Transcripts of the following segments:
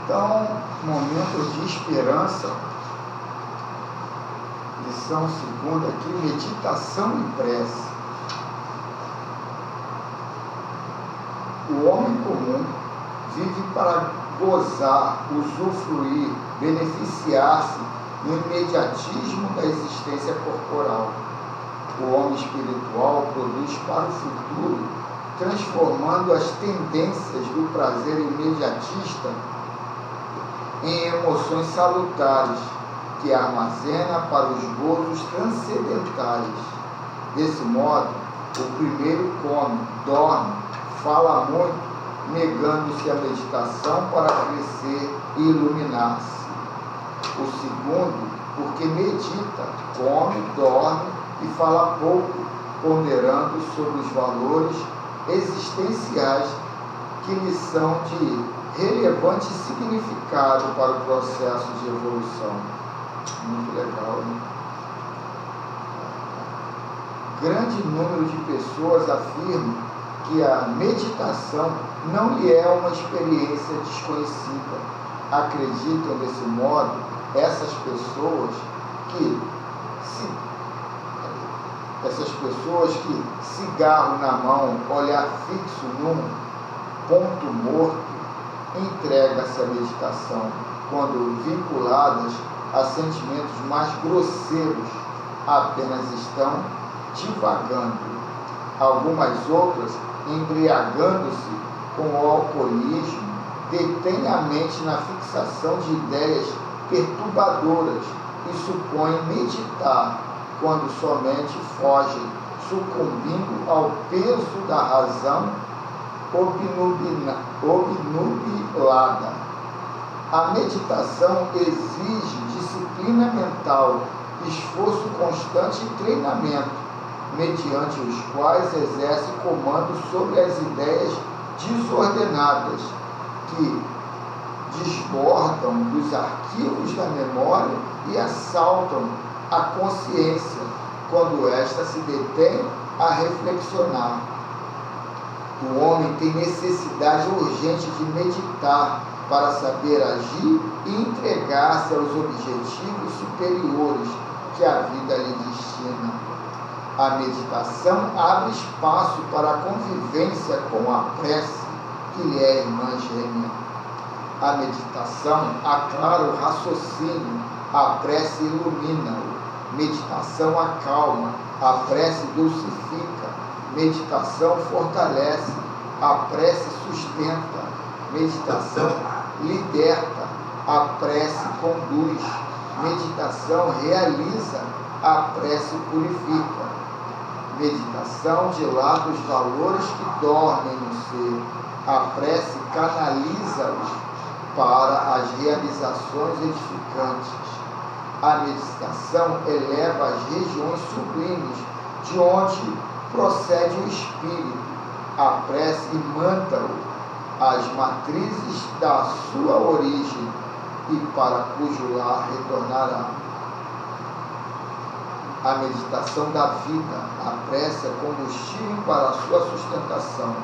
Então, momento de esperança, lição segunda aqui, meditação e prece. O homem comum vive para gozar, usufruir, beneficiar-se no imediatismo da existência corporal. O homem espiritual produz para o futuro, transformando as tendências do prazer imediatista em emoções salutares, que armazena para os gozos transcendentais. Desse modo, o primeiro come, dorme, fala muito, negando-se à meditação para crescer e iluminar-se. O segundo, porque medita, come, dorme e fala pouco, ponderando sobre os valores existenciais que lhe são de relevante significado para o processo de evolução. Muito legal, né? Grande número de pessoas afirmam que a meditação não lhe é uma experiência desconhecida. Acreditam desse modo essas pessoas que cigarro na mão, olhar fixo num ponto morto, entrega-se à meditação, quando vinculadas a sentimentos mais grosseiros, apenas estão divagando. Algumas outras, embriagando-se com o alcoolismo, detêm a mente na fixação de ideias perturbadoras e supõem meditar, quando somente fogem, sucumbindo ao peso da razão obnubilada. A meditação exige disciplina mental, esforço constante e treinamento, mediante os quais exerce comando sobre as ideias desordenadas, que desbordam dos arquivos da memória e assaltam a consciência, quando esta se detém a reflexionar. O homem tem necessidade urgente de meditar para saber agir e entregar-se aos objetivos superiores que a vida lhe destina. A meditação abre espaço para a convivência com a prece, que lhe é irmã gêmea. A meditação aclara o raciocínio, a prece ilumina-o. Meditação acalma, a prece dulcifica. Meditação fortalece, a prece sustenta. Meditação liberta, a prece conduz. Meditação realiza, a prece purifica. Meditação dilata os valores que dormem no ser, a prece canaliza-os para as realizações edificantes. A meditação eleva as regiões sublimes de onde procede o espírito. A prece imanta-o às matrizes da sua origem e para cujo lar retornará. A meditação da vida, a prece é combustível para a sua sustentação.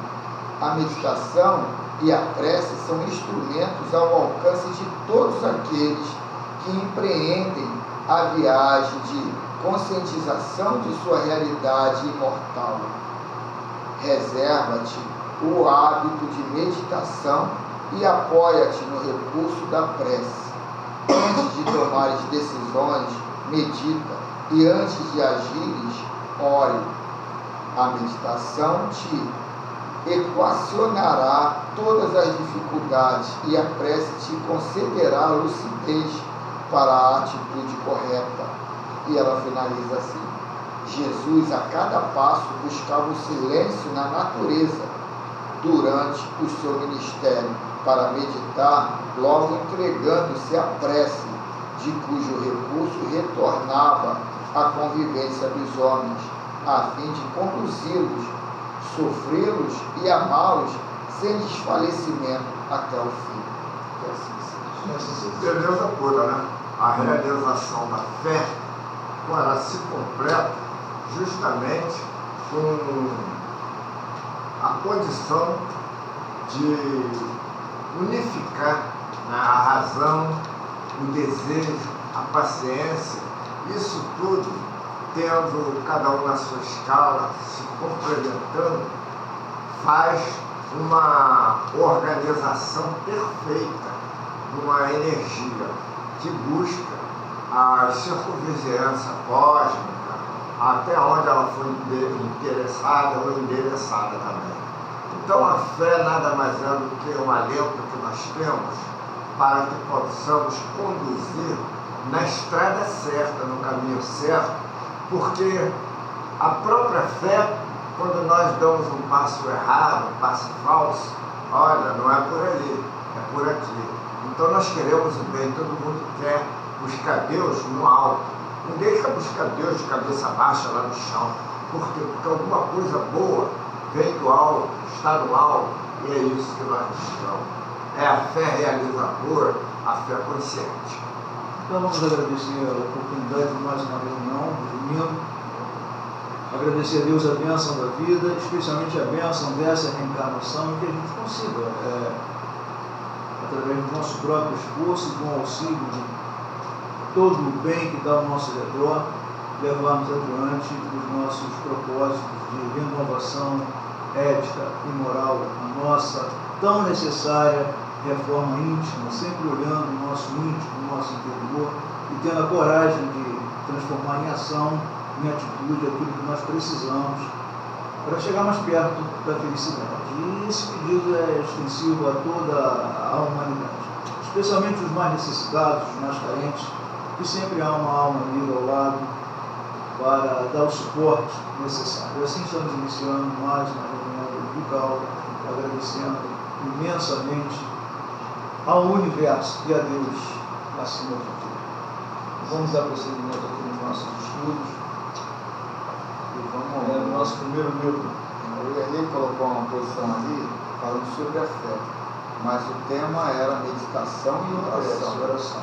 A meditação e a prece são instrumentos ao alcance de todos aqueles que empreendem a viagem de conscientização de sua realidade imortal. Reserva-te o hábito de meditação e apoia-te no recurso da prece. Antes de tomares decisões, medita, e antes de agires, ore. A meditação te equacionará todas as dificuldades e a prece te concederá lucidez para a atitude correta. E ela finaliza assim: Jesus a cada passo buscava o silêncio na natureza durante o seu ministério, para meditar, logo entregando-se à prece, de cujo recurso retornava a convivência dos homens, a fim de conduzi-los, sofrê-los e amá-los sem desfalecimento até o fim. Beleza toda, né? A realização da fé, ela se completa justamente com a condição de unificar a razão, o desejo, a paciência, isso tudo, tendo cada um na sua escala, se complementando, faz uma organização perfeita, uma energia que busca a circunvizinhança cósmica, até onde ela foi interessada ou endereçada também. Então a fé nada mais é do que um alento que nós temos para que possamos conduzir na estrada certa, no caminho certo, porque a própria fé, quando nós damos um passo errado, um passo falso, olha, não é por ali, é por aqui. Então nós queremos o bem, todo mundo quer buscar Deus no alto. Ninguém quer buscar Deus de cabeça baixa lá no chão. Por quê? Porque alguma coisa boa vem do alto, está no alto, e é isso que nós buscamos. É a fé realizadora, a fé consciente. Então vamos agradecer a oportunidade de mais uma reunião no domingo. Agradecer a Deus a bênção da vida, especialmente a bênção dessa reencarnação, que a gente consiga, através do nosso próprio esforço e com o auxílio de todo o bem que está ao nosso redor, levarmos adiante os nossos propósitos de renovação ética e moral, a nossa tão necessária reforma íntima, sempre olhando o nosso íntimo, o nosso interior e tendo a coragem de transformar em ação, em atitude, aquilo que nós precisamos para chegar mais perto da felicidade. E esse pedido é extensivo a toda a humanidade, especialmente os mais necessitados, os mais carentes, que sempre há uma alma amiga ao lado para dar o suporte necessário. Assim estamos iniciando mais uma reunião dominical, agradecendo imensamente ao universo e a Deus acima de tudo. Vamos dar prosseguimento aqui nos nossos estudos. E vamos no nosso primeiro livro. Ele colocou uma posição ali falando sobre a fé, mas o tema era meditação e oração.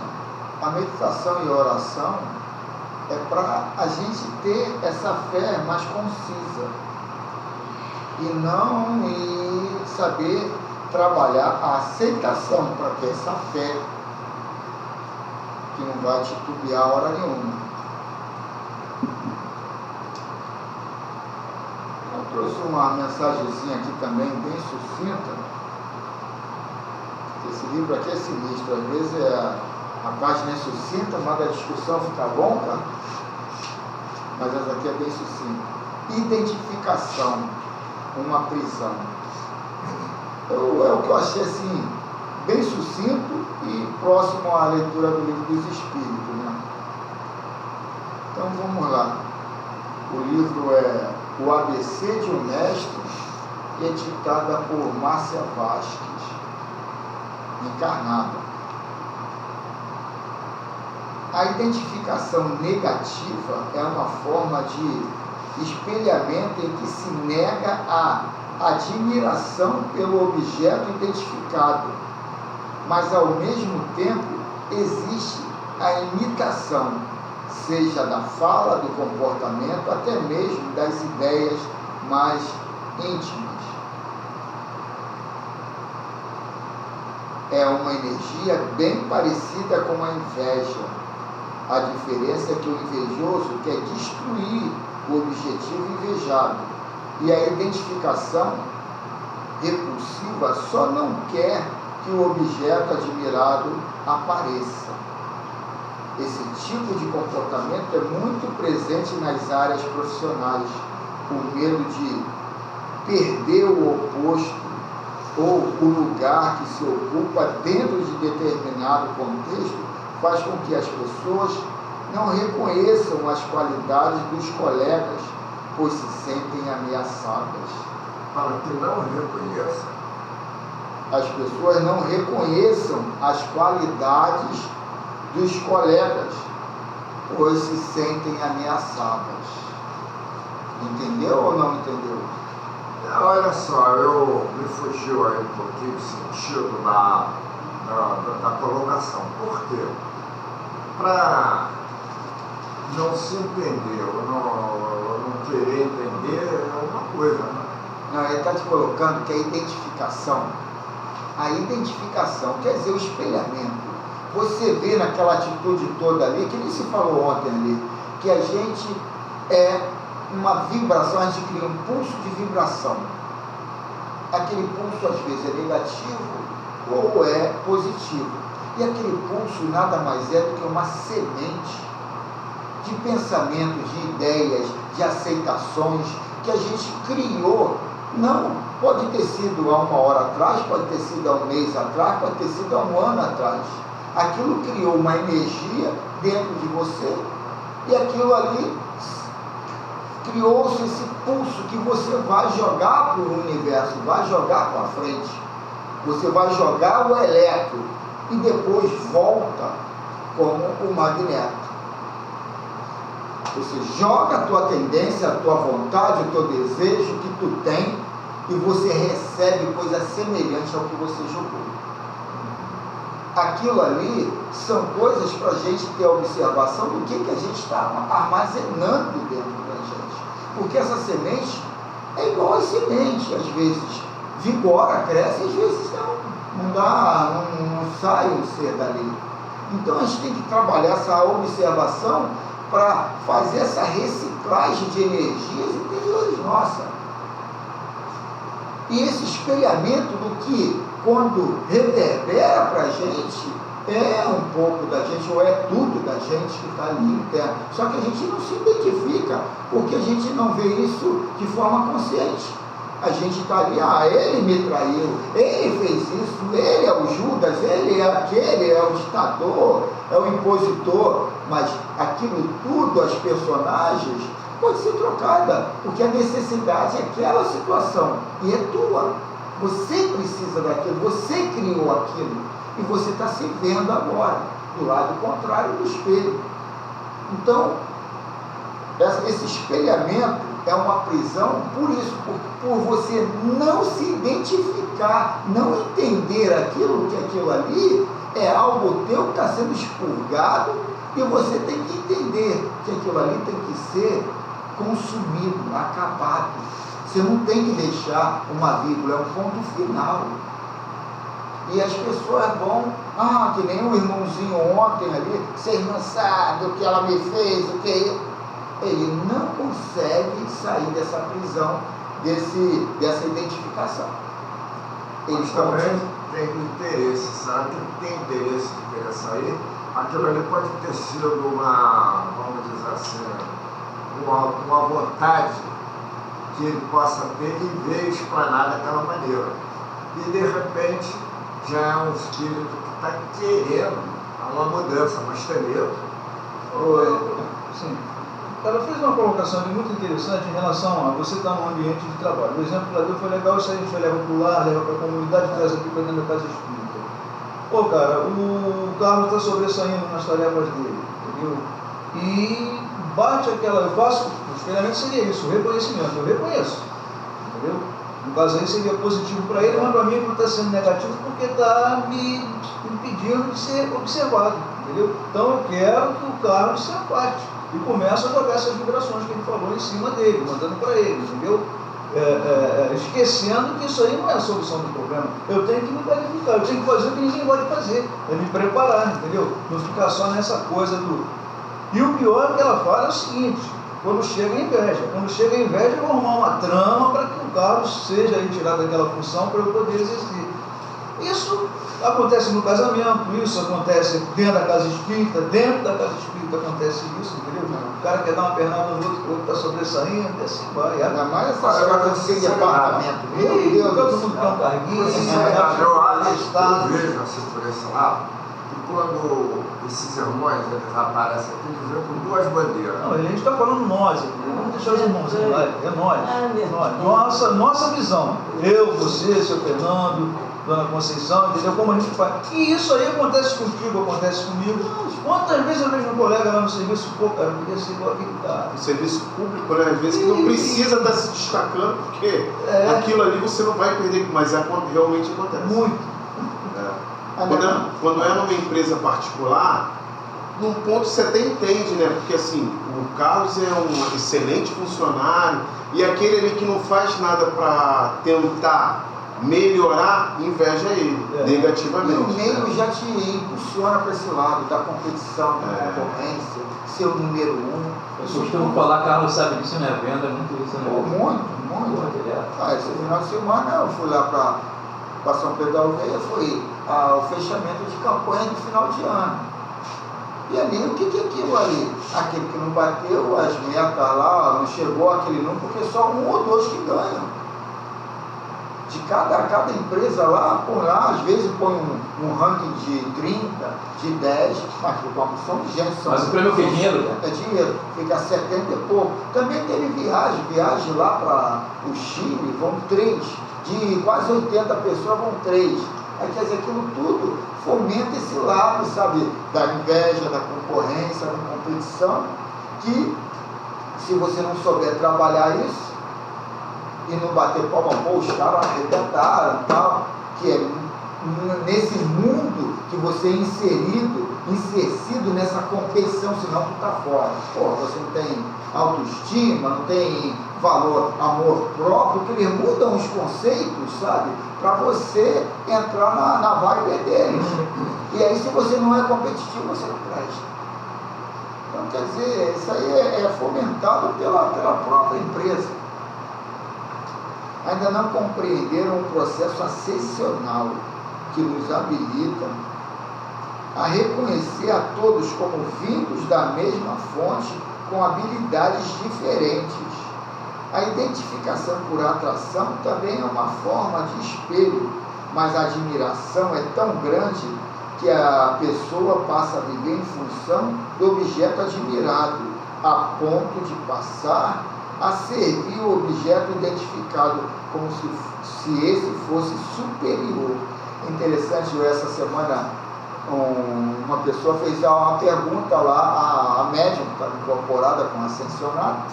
A meditação e a oração é para a gente ter essa fé mais concisa e não saber trabalhar a aceitação para ter essa fé que não vai titubear hora nenhuma. Eu trouxe uma mensagenzinha aqui também bem sucinta. Esse livro aqui é sinistro, às vezes a página é sucinta, mas a discussão fica longa, mas essa aqui é bem sucinta. Identificação, uma prisão. É o que eu achei assim, bem sucinto e próximo à leitura do Livro dos Espíritos, né? Então vamos lá. O livro é O ABC de um Mestre, editada por Márcia Vasques, encarnada. A identificação negativa é uma forma de espelhamento em que se nega a admiração pelo objeto identificado, mas ao mesmo tempo existe a imitação, seja da fala, do comportamento, até mesmo das ideias mais íntimas. É uma energia bem parecida com a inveja. A diferença é que o invejoso quer destruir o objetivo invejado, e a identificação repulsiva só não quer que o objeto admirado apareça. Esse tipo de comportamento é muito presente nas áreas profissionais. O medo de perder o oposto ou o lugar que se ocupa dentro de determinado contexto faz com que as pessoas não reconheçam as qualidades dos colegas, pois se sentem ameaçadas. Para que não reconheçam. As pessoas não reconheçam as qualidades dos colegas, pois se sentem ameaçadas. Entendeu ou não entendeu? Olha só, me fugiu aí um pouquinho o sentido da colocação. Por quê? Para não se entender, ou não querer entender é uma coisa, né? Não, ele está te colocando que a identificação a identificação, quer dizer, o espelhamento. Você vê naquela atitude toda ali, que nem se falou ontem ali, que a gente é uma vibração, a gente cria um pulso de vibração. Aquele pulso às vezes é negativo ou é positivo. E aquele pulso nada mais é do que uma semente de pensamentos, de ideias, de aceitações que a gente criou. Não, pode ter sido há 1 hora atrás, pode ter sido há 1 mês atrás, pode ter sido há 1 ano atrás. Aquilo criou uma energia dentro de você e aquilo ali criou-se esse pulso que você vai jogar para o universo, vai jogar para frente. Você vai jogar o elétron e depois volta como o magneto. Você joga a tua tendência, a tua vontade, o teu desejo que tu tem e você recebe coisa semelhante ao que você jogou. Aquilo ali são coisas para a gente ter observação do que a gente está armazenando dentro da gente. Porque essa semente é igual a semente, às vezes vigora, cresce, às vezes não sai um ser dali. Então a gente tem que trabalhar essa observação para fazer essa reciclagem de energias interiores nossas. E esse espelhamento do que, quando reverbera para a gente, é um pouco da gente, ou é tudo da gente que está ali interno. Só que a gente não se identifica, porque a gente não vê isso de forma consciente. A gente está ali, ele me traiu, ele fez isso, ele é o Judas, ele é aquele, é o ditador, é o impositor. Mas aquilo tudo, as personagens, pode ser trocada, porque a necessidade é aquela situação, e é tua. Você precisa daquilo, você criou aquilo, e você está se vendo agora, do lado contrário do espelho. Então, esse espelhamento é uma prisão por isso, por você não se identificar, não entender aquilo, que aquilo ali é algo teu que está sendo expurgado, e você tem que entender que aquilo ali tem que ser consumido, acabado. Você não tem que deixar uma vírgula, é um ponto final. E as pessoas vão, que nem o irmãozinho ontem ali, vocês não sabem o que ela me fez, o que ele não consegue sair dessa prisão, dessa identificação. Eles também têm interesse, sabe? Tem interesse de querer sair. Aquilo ali pode ter sido vamos dizer assim, uma vontade que ele possa ter e ver explanada daquela maneira. E de repente já é um espírito que está querendo uma mudança, mas tem medo. Sim. Ela fez uma colocação muito interessante em relação a você estar num ambiente de trabalho. O exemplo que ela deu foi legal, isso aí a gente leva para o lar, leva para a comunidade, traz aqui para dentro da casa espírita. Cara, o Carlos está sobressaindo nas tarefas dele, entendeu? E bate aquela, eu faço, o espelhamento seria isso, o reconhecimento, eu reconheço, entendeu? No caso aí seria positivo para ele, mas para mim ele está sendo negativo porque está me impedindo de ser observado, entendeu? Então eu quero que o Carlos se afaste e começa a jogar essas vibrações que ele falou em cima dele, mandando para ele, entendeu? Esquecendo que isso aí não é a solução do problema. Eu tenho que me qualificar, eu tenho que fazer o que ninguém pode fazer, é me preparar, entendeu? Não ficar só nessa coisa do... E o pior que ela fala é o seguinte: quando chega a inveja, eu vou arrumar uma trama para que o Carlos seja retirado daquela função para eu poder exercer. Isso acontece no casamento, isso acontece dentro da casa espírita, acontece isso, entendeu? O cara quer dar uma pernada no outro, o outro está sobressaindo, e assim vai. Ainda mais essa história de departamento. Meu Deus, todo mundo quer um carguinho, eu vejo assim por esse lado, que quando esses irmãos eles aparecem aqui, eles vêm com 2 bandeiras. Não, a gente está falando nós aqui, vamos deixar os irmãos lá, é nós. Nossa visão. Eu, você, seu Fernando, Dona Conceição, entendeu? Como a gente faz. E isso aí acontece contigo, acontece comigo. Quantas vezes eu vejo um colega lá no serviço, cara, eu queria ser igual aquele cara. O serviço público, né? Às vezes que não precisa estar se destacando, porque aquilo ali você não vai perder, mas realmente acontece. Muito. Quando é numa empresa particular, num ponto você até entende, né? Porque assim, o Carlos é um excelente funcionário e aquele ali que não faz nada para tentar melhorar, inveja ele, E negativamente. o meio já te impulsiona para esse lado da competição, da concorrência, ser o número um. Eu costumo falar, Carlos sabe disso, né? Venda, muito isso, Pô, né? muito. Direto. Esse final de semana eu fui lá para São Pedro da Aldeia, foi o fechamento de campanha de final de ano. E ali, o que é aquilo ali? Aquele que não bateu as metas lá, não chegou aquele não, porque só um ou dois que ganham. De cada empresa lá, por lá, às vezes põe um ranking de 30, de 10, mas por uma opção de gente. Mas o prêmio é dinheiro? É dinheiro, fica 70 e pouco. Também teve viagem lá para o Chile, vão 3, de quase 80 pessoas vão 3. Aí, quer dizer, aquilo tudo fomenta esse lado, sabe, da inveja, da concorrência, da competição, que se você não souber trabalhar isso, e não bater palma, pô, os caras arrebentaram e tal, que é nesse mundo que você é inserido nessa competição, senão tu tá fora. Pô, você não tem autoestima, não tem valor, amor próprio, que eles mudam os conceitos, sabe, para você entrar na vibe deles. E aí, se você não é competitivo, você não presta. Então, quer dizer, isso aí é fomentado pela própria empresa. Ainda não compreenderam um processo ascensional que nos habilita a reconhecer a todos como vindos da mesma fonte com habilidades diferentes. A identificação por atração também é uma forma de espelho, mas a admiração é tão grande que a pessoa passa a viver em função do objeto admirado, a ponto de passar a servir o objeto identificado como se esse fosse superior. Interessante, essa semana uma pessoa fez uma pergunta lá, a médium que estava incorporada com a ascensionado,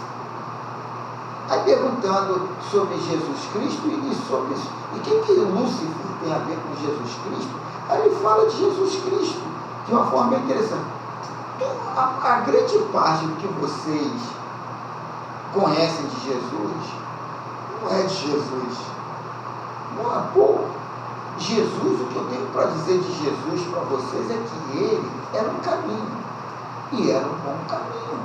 aí perguntando sobre Jesus Cristo e sobre isso. E o que Lúcifer tem a ver com Jesus Cristo? Aí ele fala de Jesus Cristo de uma forma bem interessante. A grande parte do que vocês conhecem de Jesus não é de Jesus. Não é pouco. Jesus, o que eu tenho para dizer de Jesus para vocês é que ele era um caminho. E era um bom caminho.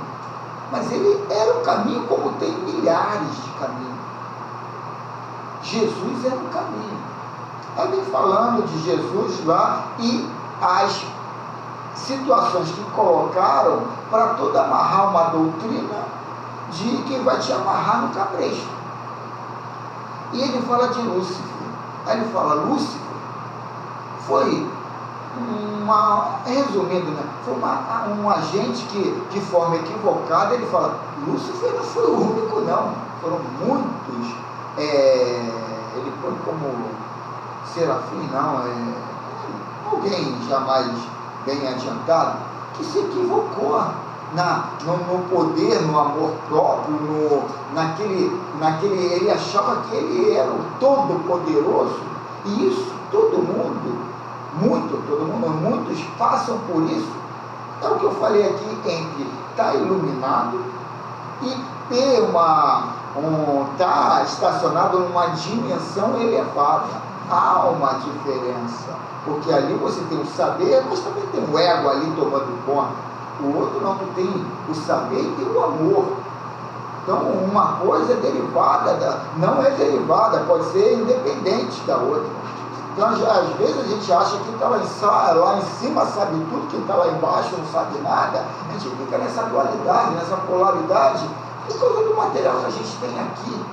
Mas ele era um caminho como tem milhares de caminhos. Jesus era um caminho. Aí vem falando de Jesus lá e as situações que colocaram para todo amarrar uma doutrina de quem vai te amarrar no cabresto. E ele fala de Lúcifer. Aí ele fala, Lúcifer foi resumindo, né? Foi um agente que, de forma equivocada, ele fala, Lúcifer não foi o único, não. Foram muitos, ele põe como serafim, não, alguém jamais bem adiantado, que se equivocou no poder, no amor próprio, ele achava que ele era o todo-poderoso, e isso muitos passam por isso. É o que eu falei aqui, entre estar iluminado e ter estar estacionado numa dimensão elevada. Há uma diferença, porque ali você tem o saber, mas também tem o ego ali tomando conta. O outro não tem o saber e tem o amor. Então, uma coisa é derivada, não é derivada, pode ser independente da outra. Então, às vezes a gente acha que quem está lá em cima sabe tudo, quem está lá embaixo não sabe nada. A gente fica nessa dualidade, nessa polaridade, por causa do material que a gente tem aqui.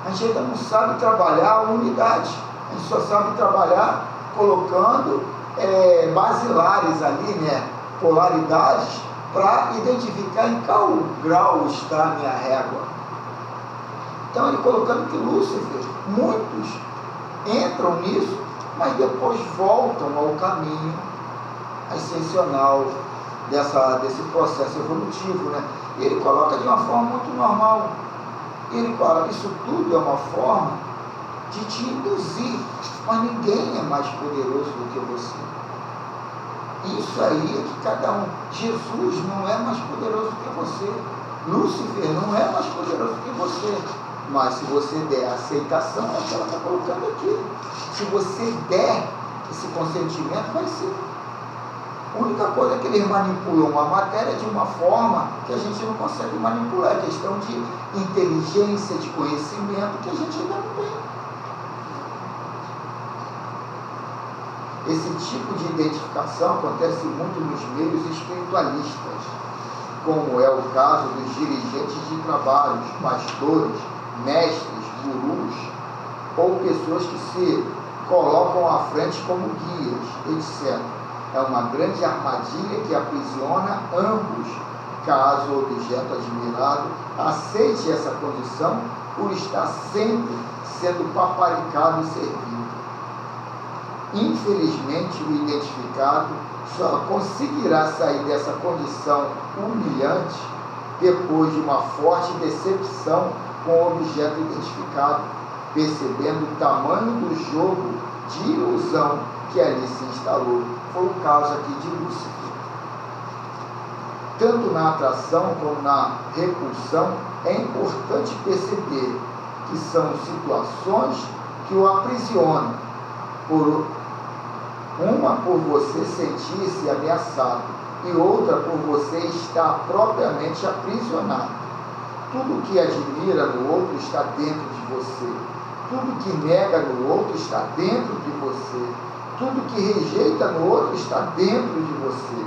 A gente ainda não sabe trabalhar a unidade. A gente só sabe trabalhar colocando basilares ali, né? Polaridades, para identificar em qual grau está a minha régua. Então ele colocando que Lúcifer, muitos entram nisso, mas depois voltam ao caminho ascensional desse processo evolutivo, né? E ele coloca de uma forma muito normal. Ele fala, isso tudo é uma forma de te induzir, mas ninguém é mais poderoso do que você. Isso aí é que cada um. Jesus não é mais poderoso que você. Lúcifer não é mais poderoso que você. Mas se você der a aceitação, é o que ela está colocando aqui. Se você der esse consentimento, vai ser. A única coisa é que eles manipulam a matéria de uma forma que a gente não consegue manipular. É questão de inteligência, de conhecimento, que a gente ainda não tem. Esse tipo de identificação acontece muito nos meios espiritualistas, como é o caso dos dirigentes de trabalhos, pastores, mestres, gurus, ou pessoas que se colocam à frente como guias, etc. É uma grande armadilha que aprisiona ambos, caso o objeto admirado aceite essa condição por estar sempre sendo paparicado e servido. Infelizmente, o identificado só conseguirá sair dessa condição humilhante depois de uma forte decepção com o objeto identificado, percebendo o tamanho do jogo de ilusão que ali se instalou. Foi o caso aqui de Lúcifer. Tanto na atração como na repulsão, é importante perceber que são situações que o aprisionam, uma por você sentir-se ameaçado e outra por você estar propriamente aprisionado. Tudo que admira no outro está dentro de você. Tudo que nega no outro está dentro de você. Tudo que rejeita no outro está dentro de você.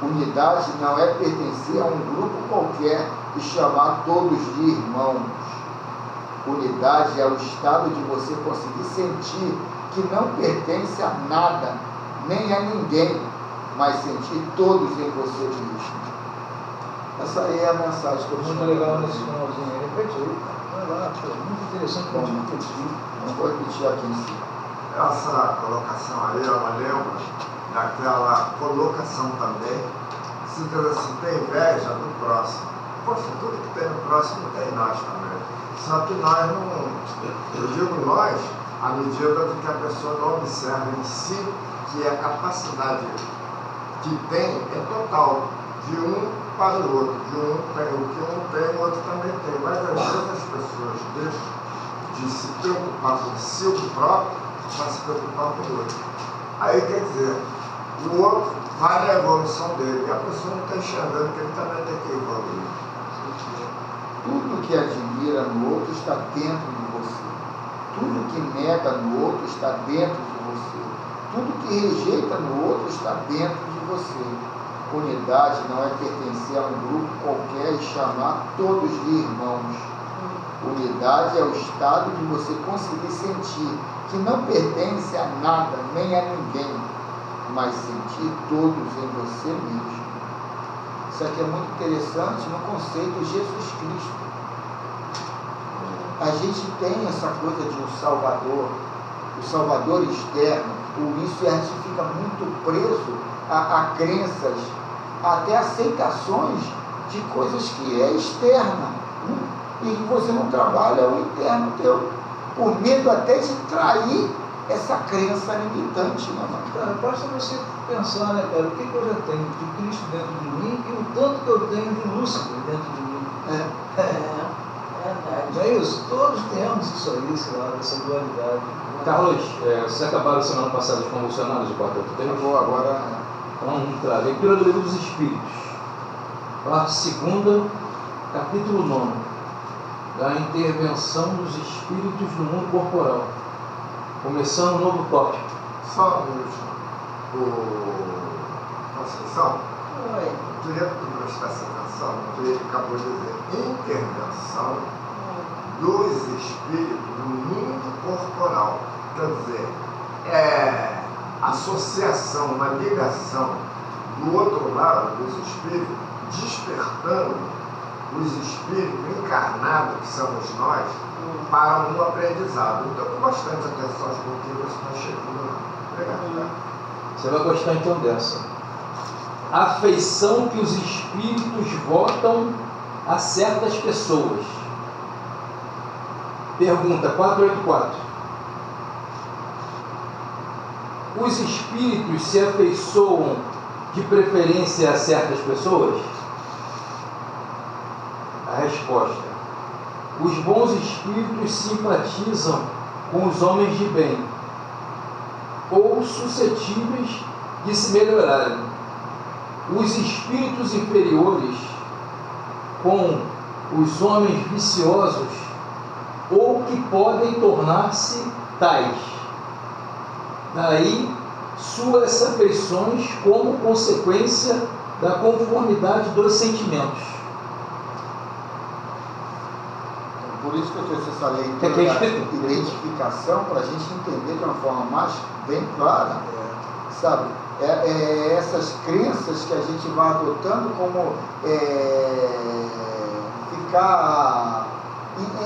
Unidade não é pertencer a um grupo qualquer e chamar todos de irmãos. Unidade é o estado de você conseguir sentir que não pertence a nada, nem a ninguém, mas sentir todos em você mesmo. Essa aí é a mensagem que eu Muito legal nesse finalzinho aí. Repete aí. Vai lá, pô, muito interessante para gente repetir. Não vou repetir aqui em cima. Essa colocação aí, ela lembra daquela colocação também, se tem inveja do próximo. Poxa, tudo que tem no próximo tem nós também. Só que nós não, eu digo nós, à medida de que a pessoa não observa em si que a capacidade que tem é total, de um para o outro, de um tem o que um tem, o outro também tem. Mas às vezes as pessoas deixam de se preocupar consigo próprio para se preocupar com o outro. Aí quer dizer, o outro vai na evolução dele e a pessoa não está enxergando que ele também tem que evoluir. Tudo que admira no outro está dentro de você. Tudo que nega no outro está dentro de você. Tudo que rejeita no outro está dentro de você. Unidade não é pertencer a um grupo qualquer e chamar todos de irmãos. Unidade é o estado de você conseguir sentir que não pertence a nada, nem a ninguém, mas sentir todos em você mesmo. Isso aqui é muito interessante no conceito de Jesus Cristo. A gente tem essa coisa de um Salvador, o Salvador externo, por isso a gente fica muito preso a crenças, até aceitações de coisas que é externa, e que você não trabalha o interno teu, por medo até de trair essa crença limitante, né, mano? Cara, basta você pensar, né, cara, o que eu já tenho de Cristo dentro de mim e o tanto que eu tenho de Lúcifer dentro de mim. Não é isso? Todos temos isso aí, esse lado, essa dualidade. Carlos, vocês acabaram semana passada de convulsionados de 483? Acabou agora. Então vamos para a leitura do Livro dos Espíritos, parte 2, capítulo 9, da intervenção dos espíritos no mundo corporal. Começando um novo tópico. Só um minuto. Conceição, eu queria que tu prestasse atenção no que ele acabou de dizer. Intervenção dos espíritos no mundo corporal. Quer dizer, associação, uma ligação do outro lado dos espíritos, despertando os espíritos encarnados que somos nós para um aprendizado. Então, com bastante atenção com o que você está chegando lá. Obrigado. Você vai gostar então dessa. A afeição que os espíritos votam a certas pessoas. Pergunta 484. Os espíritos se afeiçoam de preferência a certas pessoas? A resposta: Os bons espíritos simpatizam com os homens de bem, ou suscetíveis de se melhorarem. Os espíritos inferiores com os homens viciosos, ou que podem tornar-se tais. Daí suas afeições como consequência da conformidade dos sentimentos. Por isso que eu trouxe essa leitura da identificação, para a gente entender de uma forma mais bem clara, sabe? Essas crenças que a gente vai adotando como ficar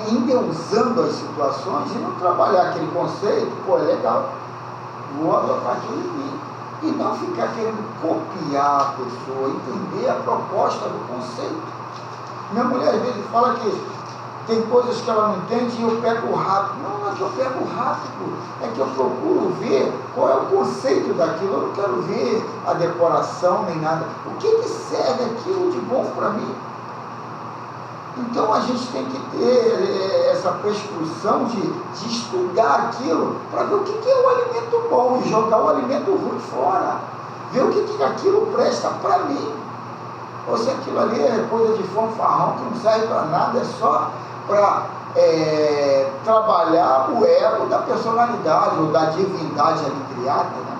endeusando as situações e não trabalhar aquele conceito, pô, é legal, vou adotar aquilo em mim. E não ficar querendo copiar a pessoa, entender a proposta do conceito. Minha mulher às vezes fala que tem coisas que ela não entende e eu pego rápido. Não é que eu pego rápido, é que eu procuro ver qual é o conceito daquilo. Eu não quero ver a decoração nem nada. O que serve aquilo de bom para mim? Então a gente tem que ter essa prescrição de estudar aquilo para ver o que é o alimento bom e jogar o alimento ruim fora. Ver o que aquilo presta para mim. Ou se aquilo ali é coisa de fanfarrão que não serve para nada, é só para trabalhar o ego da personalidade ou da divindade ali criada. Né?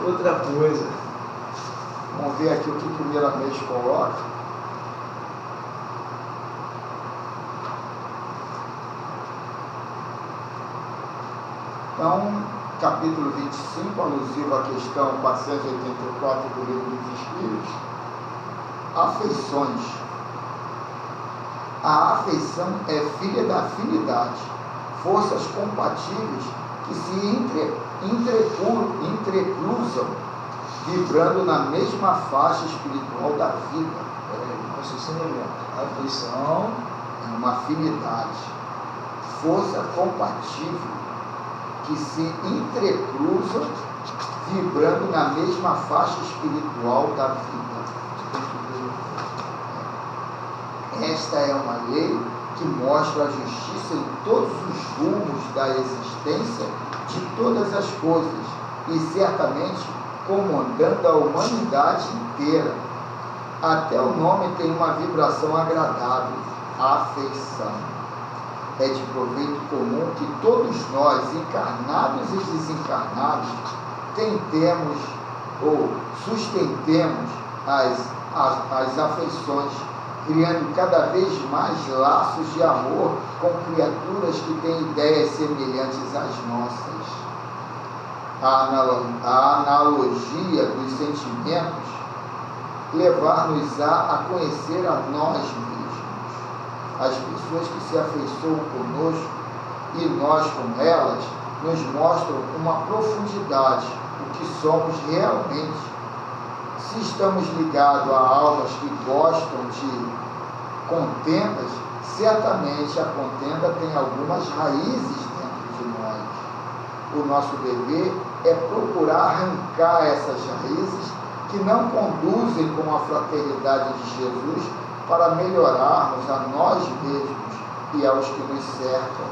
Outra coisa. Vamos ver aqui o que primeiramente coloca. Então, capítulo 25, alusivo à questão 484 do Livro dos Espíritos. Afeições. A afeição é filha da afinidade, forças compatíveis que se entrecruzam, vibrando na mesma faixa espiritual da vida. A afeição é uma afinidade, força compatível que se entrecruzam, vibrando na mesma faixa espiritual da vida. Esta é uma lei que mostra a justiça em todos os rumos da existência de todas as coisas e certamente comandando a humanidade inteira. Até o nome tem uma vibração agradável, afeição. É de proveito comum que todos nós, encarnados e desencarnados, tentemos ou sustentemos as afeições, criando cada vez mais laços de amor com criaturas que têm ideias semelhantes às nossas. A analogia dos sentimentos levar-nos a conhecer a nós mesmos. As pessoas que se afeiçoam conosco e nós com elas nos mostram uma profundidade, o que somos realmente. Se estamos ligados a almas que gostam de contendas, certamente a contenda tem algumas raízes dentro de nós. O nosso dever é procurar arrancar essas raízes que não conduzem com a fraternidade de Jesus para melhorarmos a nós mesmos e aos que nos cercam.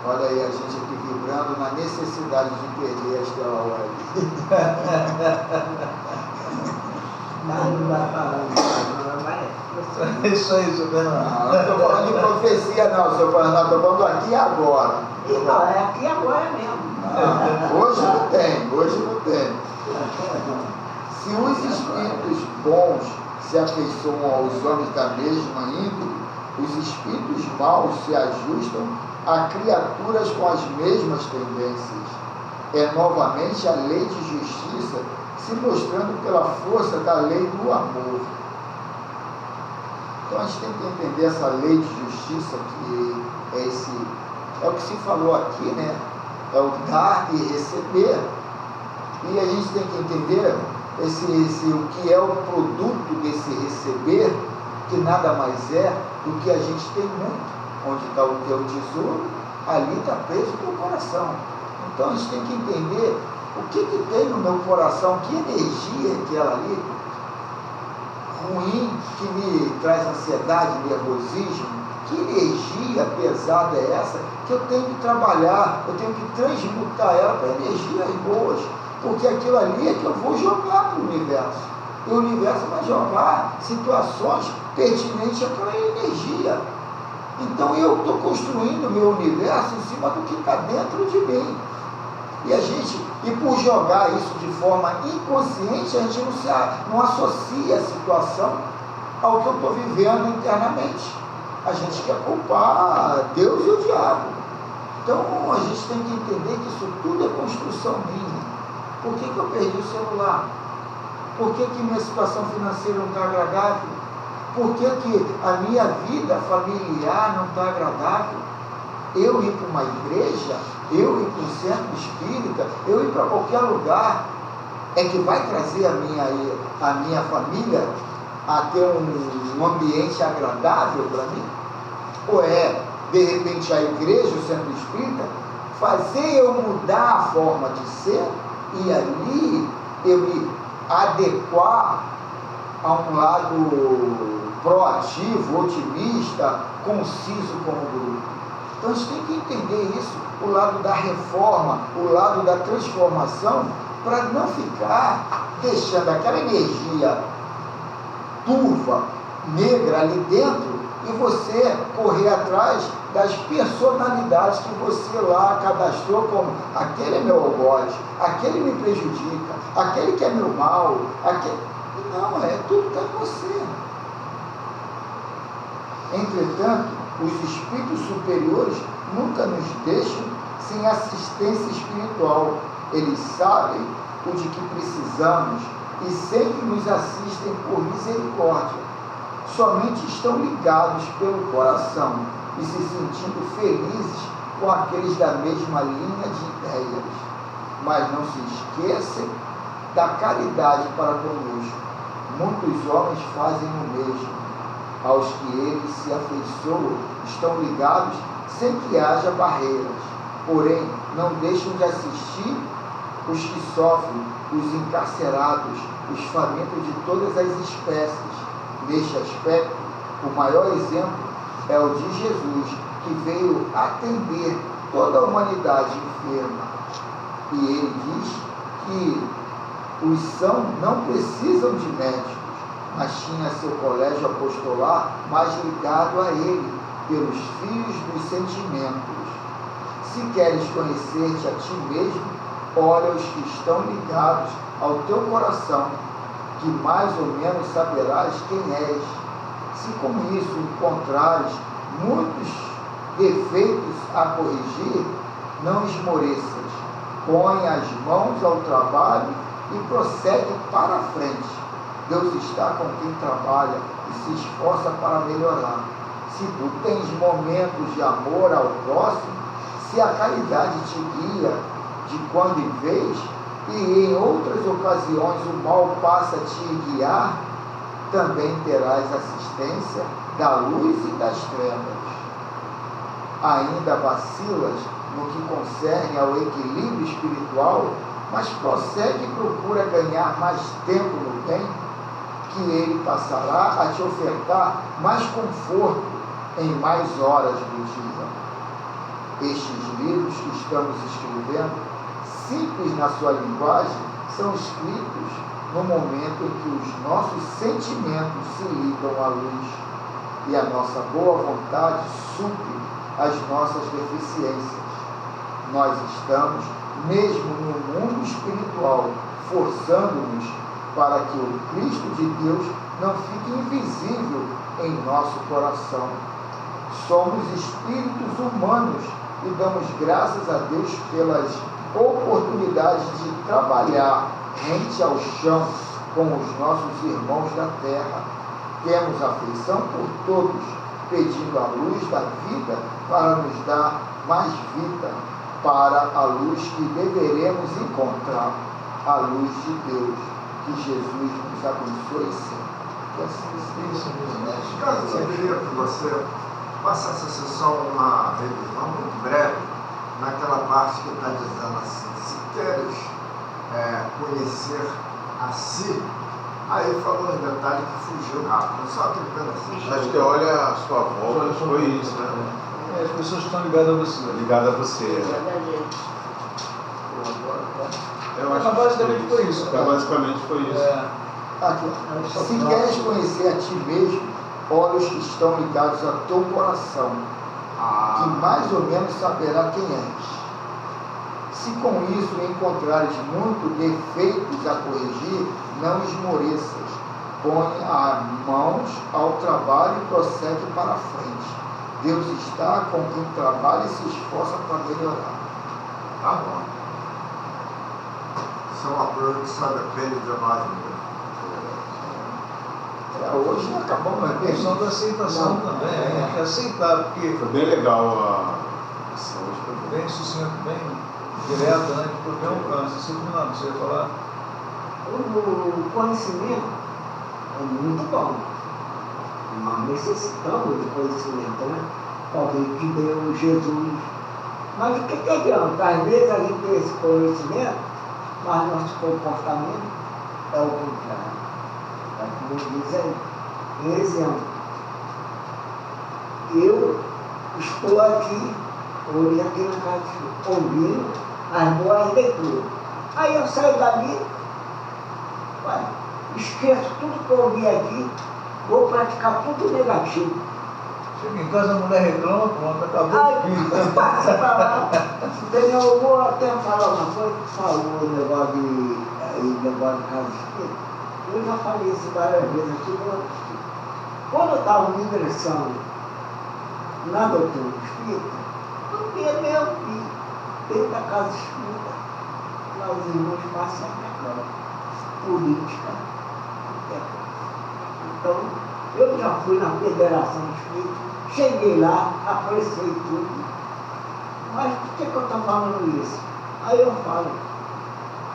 Olha aí a gente aqui vibrando na necessidade de perder a Estela Web. Isso aí, seu Fernando. Não estou falando de profecia não, seu Fernando, estou falando aqui e agora. Não, é aqui e agora mesmo. Hoje não tem. Se os espíritos bons se afeiçoam aos homens da mesma índole, os espíritos maus se ajustam a criaturas com as mesmas tendências. É novamente a lei de justiça se mostrando pela força da lei do amor. Então a gente tem que entender essa lei de justiça que é o que se falou aqui, né? É o dar e receber. E a gente tem que entender o que é o produto desse receber, que nada mais é do que a gente tem muito. Onde está o teu tesouro, ali está preso o teu coração. Então a gente tem que entender o que tem no meu coração, que energia é aquela ali. ruim, que me traz ansiedade, nervosismo? Que energia pesada é essa que eu tenho que trabalhar, eu tenho que transmutar ela para energias boas, porque aquilo ali é que eu vou jogar para o universo. E o universo vai jogar situações pertinentes àquela energia. Então eu estou construindo o meu universo em cima do que está dentro de mim. E por jogar isso de forma inconsciente, a gente não associa a situação ao que eu estou vivendo internamente. A gente quer culpar Deus e o diabo. Então a gente tem que entender que isso tudo é construção minha. Por que eu perdi o celular? Por que minha situação financeira não está agradável? Por que a minha vida familiar não está agradável? Eu ir para uma igreja, eu ir para um centro espírita, eu ir para qualquer lugar, é que vai trazer a minha família a ter um ambiente agradável para mim? Ou é, de repente, a igreja, o centro espírita, fazer eu mudar a forma de ser e ali eu me adequar a um lado proativo, otimista, conciso como grupo? Então a gente tem que entender isso, o lado da reforma, o lado da transformação, para não ficar deixando aquela energia turva, negra ali dentro, e você correr atrás das personalidades que você lá cadastrou como aquele é meu algoz, aquele me prejudica, aquele que é meu mal, aquele... Não, tudo está em você. Entretanto, os espíritos superiores nunca nos deixam sem assistência espiritual. Eles sabem o de que precisamos e sempre nos assistem por misericórdia. Somente estão ligados pelo coração e se sentindo felizes com aqueles da mesma linha de ideias. Mas não se esquecem da caridade para conosco. Muitos homens fazem o mesmo. Aos que eles se afeiçoam estão ligados sem que haja barreiras. Porém, não deixam de assistir os que sofrem, os encarcerados, os famintos de todas as espécies. Neste aspecto, o maior exemplo é o de Jesus, que veio atender toda a humanidade enferma. E ele diz que os são não precisam de médicos, mas tinha seu colégio apostolar mais ligado a ele, pelos fios dos sentimentos. Se queres conhecer-te a ti mesmo, olha os que estão ligados ao teu coração, que mais ou menos saberás quem és. Se com isso encontrares muitos defeitos a corrigir, não esmoreças, põe as mãos ao trabalho e prossegue para a frente. Deus está com quem trabalha e se esforça para melhorar. Se tu tens momentos de amor ao próximo, se a caridade te guia de quando em vez, e em outras ocasiões o mal passa a te guiar, também terás assistência da luz e das trevas. Ainda vacilas no que concerne ao equilíbrio espiritual, mas prossegue e procura ganhar mais tempo no bem, que ele passará a te ofertar mais conforto em mais horas do dia. Estes livros que estamos escrevendo, simples na sua linguagem, são escritos no momento em que os nossos sentimentos se ligam à luz e a nossa boa vontade supre as nossas deficiências. Nós estamos, mesmo no mundo espiritual, forçando-nos para que o Cristo de Deus não fique invisível em nosso coração. Somos espíritos humanos e damos graças a Deus pelas oportunidades de trabalhar rente ao chão com os nossos irmãos da terra. Temos afeição por todos, pedindo a luz da vida para nos dar mais vida, para a luz que deveremos encontrar, a luz de Deus. Que Jesus nos abençoe sempre. Que assim seja. Caso eu queria que você passasse só uma revisão muito breve naquela parte que está dizendo assim: se queres conhecer a si, Aí falou um detalhe que fugiu rápido, só aquele pedacinho. Acho que olha a sua volta, foi isso, né? As pessoas estão ligadas a você. Ligado a você. Eu acho Mas basicamente foi isso, cara. Basicamente foi isso. Aqui. Se queres conhecer a ti mesmo, olha os que estão ligados ao teu coração, que mais ou menos saberá quem és. Se com isso encontrares muitos defeitos a corrigir, não esmoreças. Põe as mãos ao trabalho e prossegue para a frente. Deus está com quem trabalha e se esforça para melhorar. Tá bom. Isso é uma coisa que só depende de nós mesmo. Hoje acabamos A questão da aceitação também, a gente aceitar, porque Foi bem legal a ação. bem sucinto, bem direto, né? Porque você ia falar. O conhecimento é muito bom. Nós necessitamos de conhecimento, né? Alguém que deu Jesus. Mas o que adianta? Às vezes a gente tem esse conhecimento, mas nosso comportamento é o contrário. É como diz aí. Um exemplo. Eu estou aqui, hoje aqui na casa, ouvindo as boas leituras. Aí eu saio dali, esqueço tudo que eu ouvi aqui, vou praticar tudo negativo. Chega em casa, a mulher reclama, pronto, acabou o espírito. Passa pra lá. Entendeu? Eu vou até falar uma coisa que falou o negócio de casa espírita. Eu já falei isso várias vezes aqui. Quando eu estava me ingressando na doutrina espírita, eu via mesmo que dentro da casa espírita, lá os irmãos passam a política. Então, eu já fui na Federação Espírita, cheguei lá, apreciei tudo. Mas por que eu estou falando isso? Aí eu falo,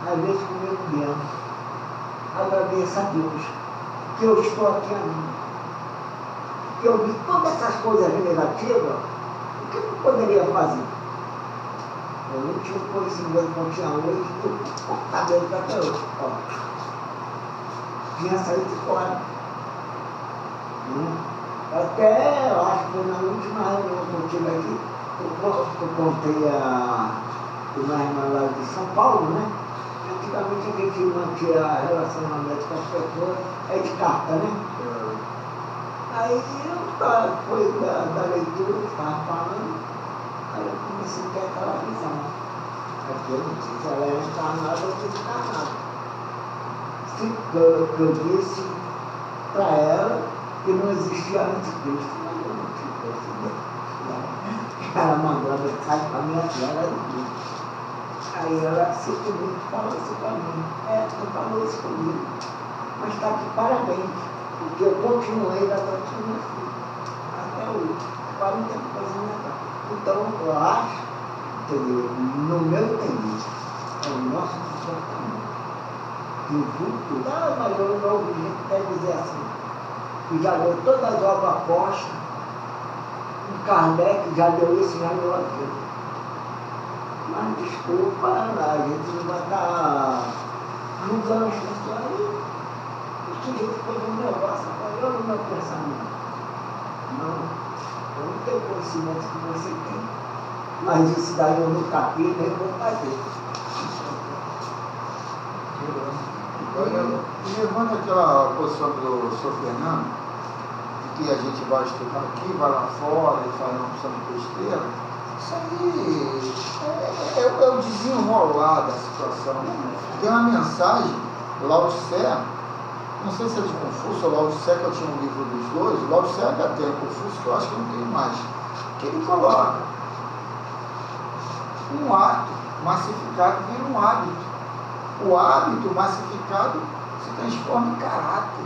às vezes comigo mesmo, agradeço a Deus que eu estou aqui ainda. Que eu vi todas essas coisas negativas, o que eu poderia fazer? Eu não tinha o conhecimento que eu tinha hoje, o cabelo que até hoje. Tinha saído fora. Até, eu acho que foi na última reunião que eu tive aqui, eu contei uma irmã lá de São Paulo, né? Antigamente a gente mantinha relacionamento com as pessoas, é de carta, né? Aí eu depois da leitura que estava falando, aí eu comecei a ter aquela visão. Aqui eu não sei se ela é encarnada ou desencarnada. Eu disse para ela que não existia anticristo, mas eu não tinha percebido. Ela mandou a mensagem para minha filha do dia. Aí ela simplesmente falou isso para mim. Tu falou isso comigo. Mas está aqui, parabéns, porque eu continuei da doutrina até hoje. Agora não tem coisa legal. Então eu acho, entendeu? No meu entender, é o nosso comportamento. Que o vulto, mas eu não ouvi gente quer dizer assim. Que já deu todas as obras apostas, o Kardec já deu isso, já deu aquilo. Mas desculpa, a gente não vai estar julgando as pessoas aí. O sujeito foi um negócio, eu no meu pensamento. Não, eu não tenho o conhecimento que você tem. Mas isso daí eu nunca fiz, nem vou fazer. E levando aquela posição do Sr. Fernando, de que a gente vai estudar aqui, vai lá fora e faz uma opção de besteira, isso aí é o desenrolar da situação. Tem uma mensagem, Lao Tse, não sei se é de Confúcio ou Lao Tse, que eu tinha um livro dos dois, Lao Tse ainda tem, Confúcio que eu acho que não tem mais, que ele coloca: um ato massificado vira um hábito. O hábito massificado se transforma em caráter.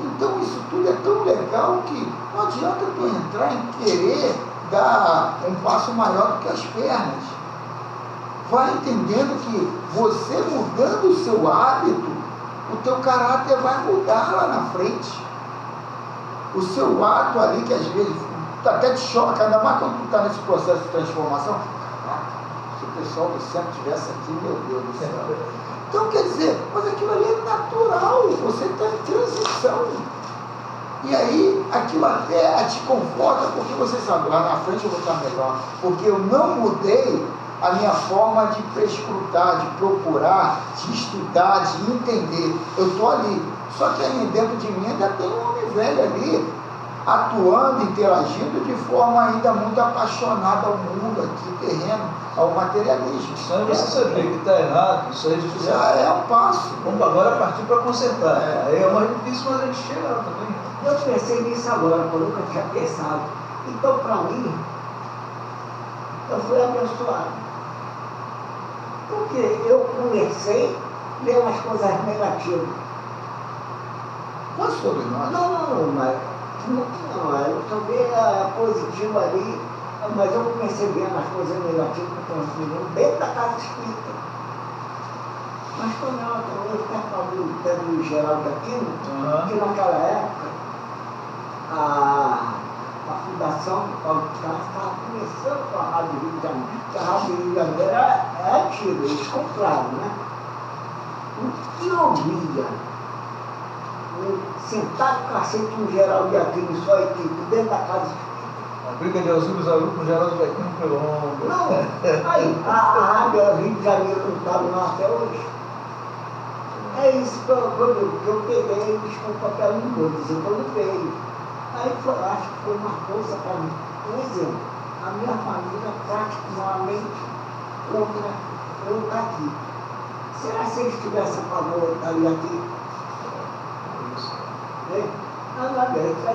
Então isso tudo é tão legal que não adianta tu entrar em querer dar um passo maior do que as pernas. Vai entendendo que você mudando o seu hábito, o teu caráter vai mudar lá na frente. O seu ato ali, que às vezes até te choca, ainda mais quando tu está nesse processo de transformação, Se o pessoal do centro estivesse aqui, meu Deus do céu. Então, quer dizer, mas aquilo ali é natural, você está em transição. E aí, aquilo até te conforta, porque você sabe, lá na frente eu vou estar melhor. Porque eu não mudei a minha forma de prescrutar, de procurar, de estudar, de entender. Eu estou ali. Só que aí dentro de mim ainda tem um homem velho ali, atuando, interagindo de forma ainda muito apaixonada ao mundo aqui, terreno, ao materialismo. Só é você saber que está errado, isso aí Já é um passo. vamos agora partir para consertar. Aí é mais difícil, mas a gente chega lá também. Eu pensei nisso agora, porque eu nunca tinha pensado. Então, para mim, eu fui abençoado. Porque eu comecei a ler umas coisas negativas. Quase todos nós. Não, mas eu também a positiva ali, mas eu comecei vendo as coisas negativas que estão vindo dentro da casa espírita. Mas quando eu estava do Pedro Geraldo Aquino, que naquela época a fundação do Paulo de Tarso estava começando com a Rádio Rio de Janeiro, porque a Rádio Rio de Janeiro é antiga, eles compraram, né? O que eu via, sentado no cacete um Geraldo de Aquino e sua equipe dentro da casa espírita. A briga de Osíris Aru com Geraldo de Aquino pelo ombro. Não, aí, a Rádio Rio de Janeiro não estava lá até hoje. É isso que eu peguei, desculpa pelo não dizer que eu não veio. Aí acho que foi uma força para mim. Por exemplo, a minha família praticamente contra eu estar aqui. Será que eles tivessem a favor eu estaria aqui?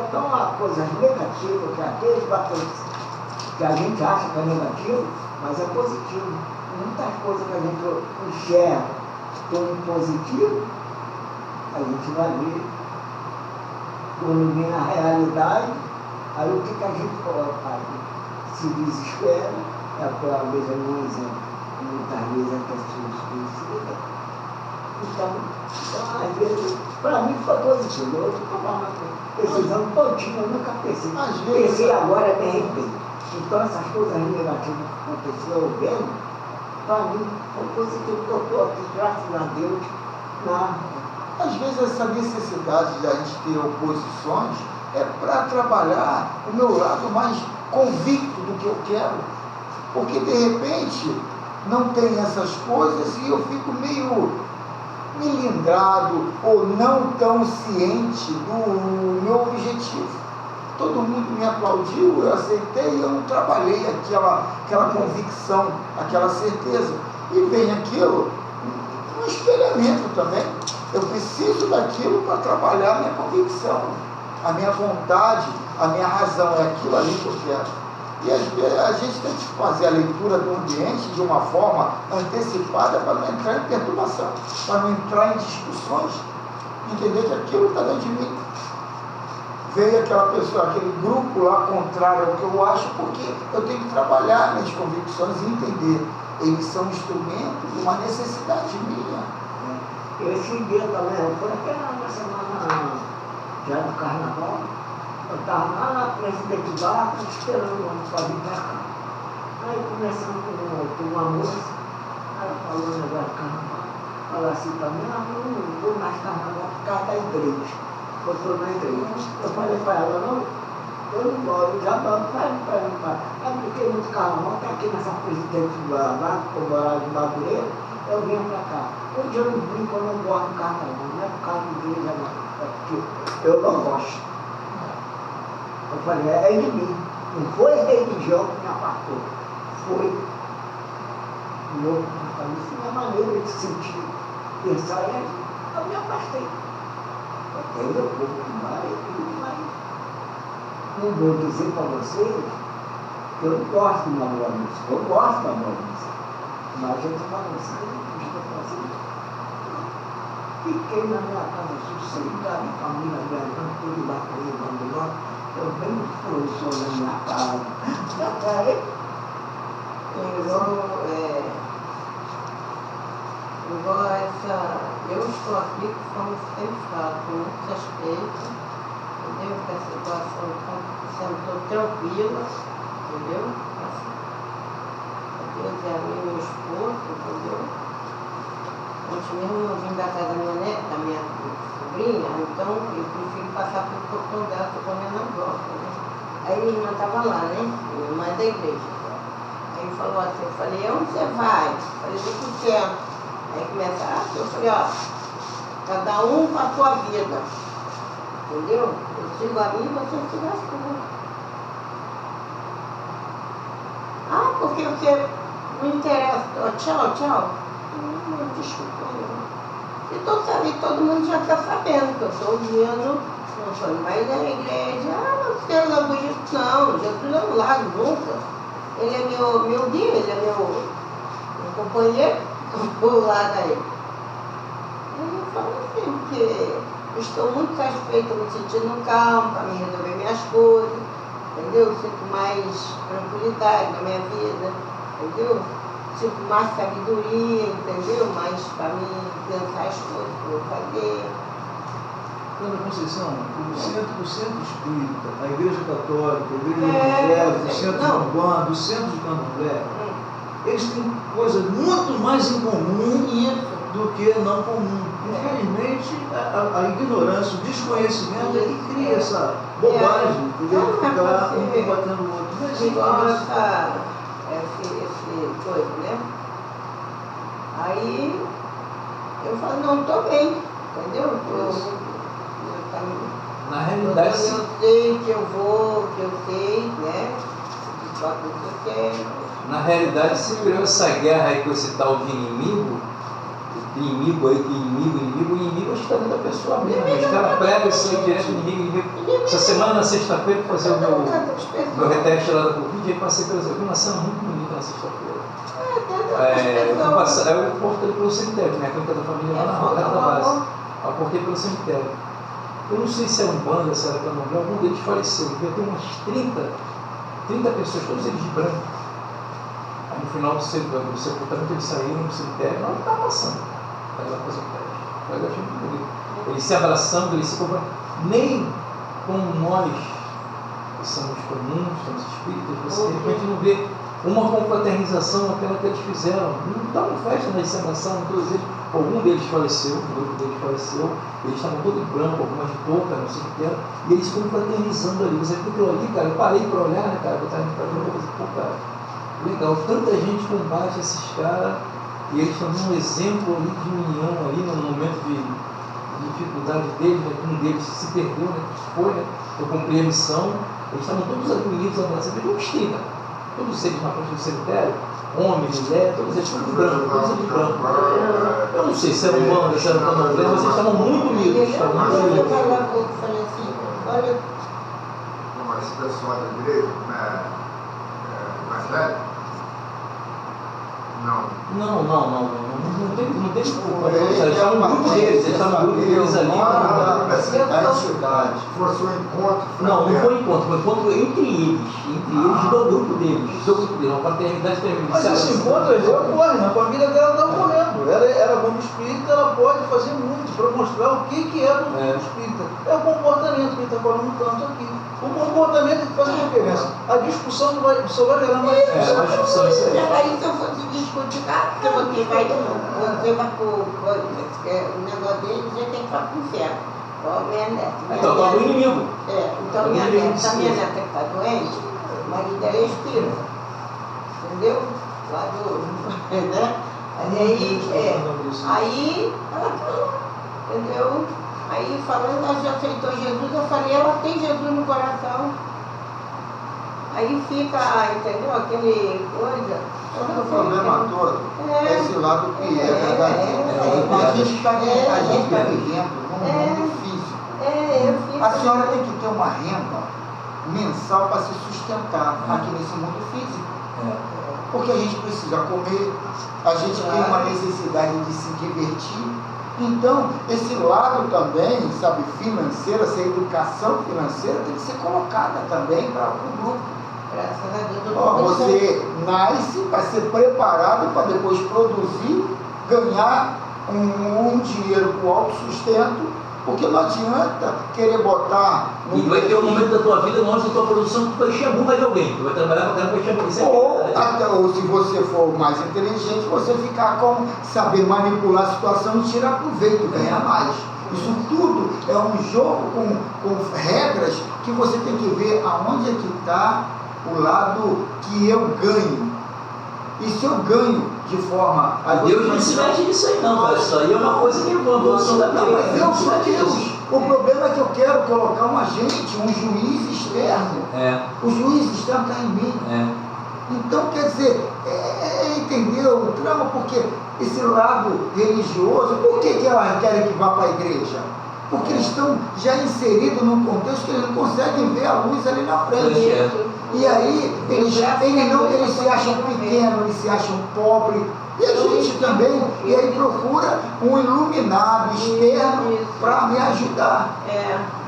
Então, há coisas negativas que aqueles que a gente acha que é negativo, mas é positivo. Muitas coisas que a gente enxerga como positivo, a gente vai ver quando vem a realidade, aí o que a gente coloca aí? Se desespera, é pela vez um exemplo, muitas vezes é pessoas suicidas. Então, às vezes, para mim foi positivo. Eu estava precisando todinho, eu nunca pensei. Pensei agora de repente. Então essas coisas negativas que aconteceram vendo, para mim foi positivo, que eu estou aqui, graças a Deus, Às vezes essa necessidade de a gente ter oposições é para trabalhar o meu lado mais convicto do que eu quero. Porque de repente não tem essas coisas e eu fico meio milindrado ou não tão ciente do meu objetivo. Todo mundo me aplaudiu, eu aceitei e eu não trabalhei aquela convicção, aquela certeza. E vem aquilo, um espelhamento também. Eu preciso daquilo para trabalhar a minha convicção, a minha vontade, a minha razão. É aquilo ali que eu quero. E às vezes a gente tem que fazer a leitura do ambiente de uma forma antecipada para não entrar em perturbação, para não entrar em discussões, entender que aquilo está dentro de mim. Veio aquela pessoa, aquele grupo lá contrário ao que eu acho, porque eu tenho que trabalhar minhas convicções e entender. Eles são instrumentos de uma necessidade minha. Esse dia também, foi até na semana já do carnaval, eu estava lá na Presidente Vargas esperando o ônibus para vir para cá. Aí começando com uma moça, ela falou um negócio de carnaval, falou assim para mim, não vou mais carnaval por causa da igreja. Eu estou na igreja. Eu falei para ela, não, eu não gosto, eu já não, para mim. Aí porque muito carnaval, está aqui nessa Presidente Vargas, que eu morava de Madureira, eu vinha para cá. Hoje eu não brinco, eu não gosto do carnaval, não é por causa de igreja, não, é porque eu não gosto. Eu falei, é de mim. Não foi a religião que me apartou. Foi o meu comportamento, minha maneira de sentir, pensar é ali. Eu me afastei. Até eu pouco mais. Não vou dizer para vocês que eu não gosto de uma boa música. Eu gosto da boa música. Mas a gente fala assim, eu estou fazendo. Fiquei na minha casa sossegada, a família viajando, tudo lá para ir, vamos lá. Eu bem frouxo na minha casa. Eu estou aqui, como sempre falo, com muito respeito, entendeu? Que a situação está sendo tranquila, entendeu? Deus é amigo mesmo não vim da casa da minha neta, da minha sobrinha, então eu prefiro passar pelo portão dela, que eu minha na volta, né? Aí minha irmã estava lá, né? Minha irmã é da igreja. Aí ele falou assim, eu falei, onde você vai? Eu falei, vou pro centro. Aí começa, eu falei, ó, cada um com a sua vida. Entendeu? Eu sigo a minha e você siga a sua. Ah, porque você não interessa. Oh, tchau, tchau. Não, desculpa. E todo mundo já está sabendo que eu estou vindo, não sou mais da igreja. Ah, mas você não é bonito. Não, Jesus é um lado nunca. Ele é meu guia, ele é meu companheiro, eu vou lá daí. Eu falo assim, porque eu estou muito satisfeita, me sentindo calma para me resolver minhas coisas, entendeu? Eu sinto mais tranquilidade na minha vida, entendeu? Sinto mais sabedoria, entendeu? Mais para mim pensar as coisas que eu vou fazer. Dona Conceição, o centro espírita, a igreja católica, a igreja evangélica, o centro de Umbanda, o centro de Candomblé, eles têm coisas muito mais em comum do que não comum. Infelizmente, a ignorância, o desconhecimento é que cria essa bobagem, de ficar um combatendo o outro. Mas igual esse coisa, né? Aí eu falo, não, estou bem, entendeu? Na realidade, eu sei que eu vou, que eu sei, né? Que eu quero. Na realidade, se criou essa guerra aí com esse tal de inimigo aí, o inimigo acho que está dentro da pessoa mesmo. Os caras pregam isso aí direto, inimigo. Essa semana, na sexta-feira, para fazer o meu reteste lá da Covid, aí passei pelas. Eu vi uma cena muito bonita na sexta-feira. Eu portei pelo cemitério, né? A clínica da família lá na rota da base. Eu portei pelo cemitério. Eu não sei se é Umbanda, se era Candomblé, algum deles faleceu. Devia ter umas 30 pessoas, todos eles de branco. Aí no final do sepultamento eles saíram do cemitério, não estava passando. Aí ela fez o teste. Eu achei muito bonito. Eles se abraçando, eles se comprando. Nem como nós, que somos comuns, somos espíritas, você de repente não vê uma confraternização, aquela que eles fizeram. Não estavam festa, né? Eles se abraçaram, todos eles. Algum deles faleceu, um grupo deles faleceu, eles estavam todos em branco, algumas de touca, não sei o que era, e eles ficam fraternizando ali. Você viu aquilo ali, cara? Eu parei para olhar, né, cara? Eu estava indo para ver, eu falei, pô, cara, legal, tanta gente combate esses caras, e eles estão dando um exemplo ali de união ali no momento de dificuldade deles, né? Um deles se perdeu, né? Foi, né? Eu cumpri a missão, eles estavam todos ali unidos, abraçados, uns 30, todos eles na frente do cemitério. Homem, mulher, todos eles de branco. Eu não sei se era Umbanda, se era Candomblé, mas eles estavam muito unidos. Eu falei assim, olha. Como esse pessoal da igreja, mais velho? Não tem culpa. Eles estavam no grupo deles, ali. Fosse um encontro. Não foi encontro, foi encontro entre eles do grupo deles, uma paternidade tremenda. Mas esse encontro ocorre, na família dela está ocorrendo. Ela era como espírita, ela pode fazer muito para mostrar o que é do mundo espírita. É o comportamento que ele está falando tanto aqui. O comportamento que faz a diferença. A discussão só vai gerar mais discussão. Aí se eu fosse discutir, você vai de novo. Você vai o negócio dele, você tem que falar com o inferno. Então, tá do inimigo. Então minha neta que está doente, o marido dela é espírita. Entendeu? Lá do. Né? Aí ela falou, entendeu? Aí falando, ela já aceitou Jesus, eu falei, ela tem Jesus no coração. Aí fica, entendeu? Aquele coisa. Só que o problema todo é esse lado que é verdadeiro. A gente está vivendo num mundo físico. A senhora tem que ter uma renda mensal para se sustentar aqui nesse mundo físico. Porque a gente precisa comer, a gente tem uma necessidade de se divertir. Então, esse lado também, sabe, financeiro, essa educação financeira tem que ser colocada também para o grupo. Graças a Deus. Você nasce para ser preparado para depois produzir, ganhar um dinheiro com autossustento, Porque não adianta querer botar... E vai ter um momento da tua vida, onde da tua produção, que tu vai encher a bunda de alguém. Tu vai trabalhar com aquela para encher a bunda. Isso é verdade. Ou se você for mais inteligente, você ficar com saber manipular a situação e tirar proveito, ganhar mais. Isso tudo é um jogo com regras que você tem que ver aonde é que está o lado que eu ganho. E se eu ganho de forma... Deus não se mete nisso aí não, cara. Isso aí é uma coisa que é uma produção da vida. Mas eu sou Deus. O problema é que eu quero colocar um agente, um juiz externo. O juiz externo está em mim. Então, quer dizer, entendeu o trama? Porque esse lado religioso, por que elas querem que vá para a igreja? Porque eles estão já inseridos num contexto que eles não conseguem ver a luz ali na frente. E aí, eles se acham pequenos, eles se acham pobres. E a gente também, e aí procura um iluminado externo para me ajudar.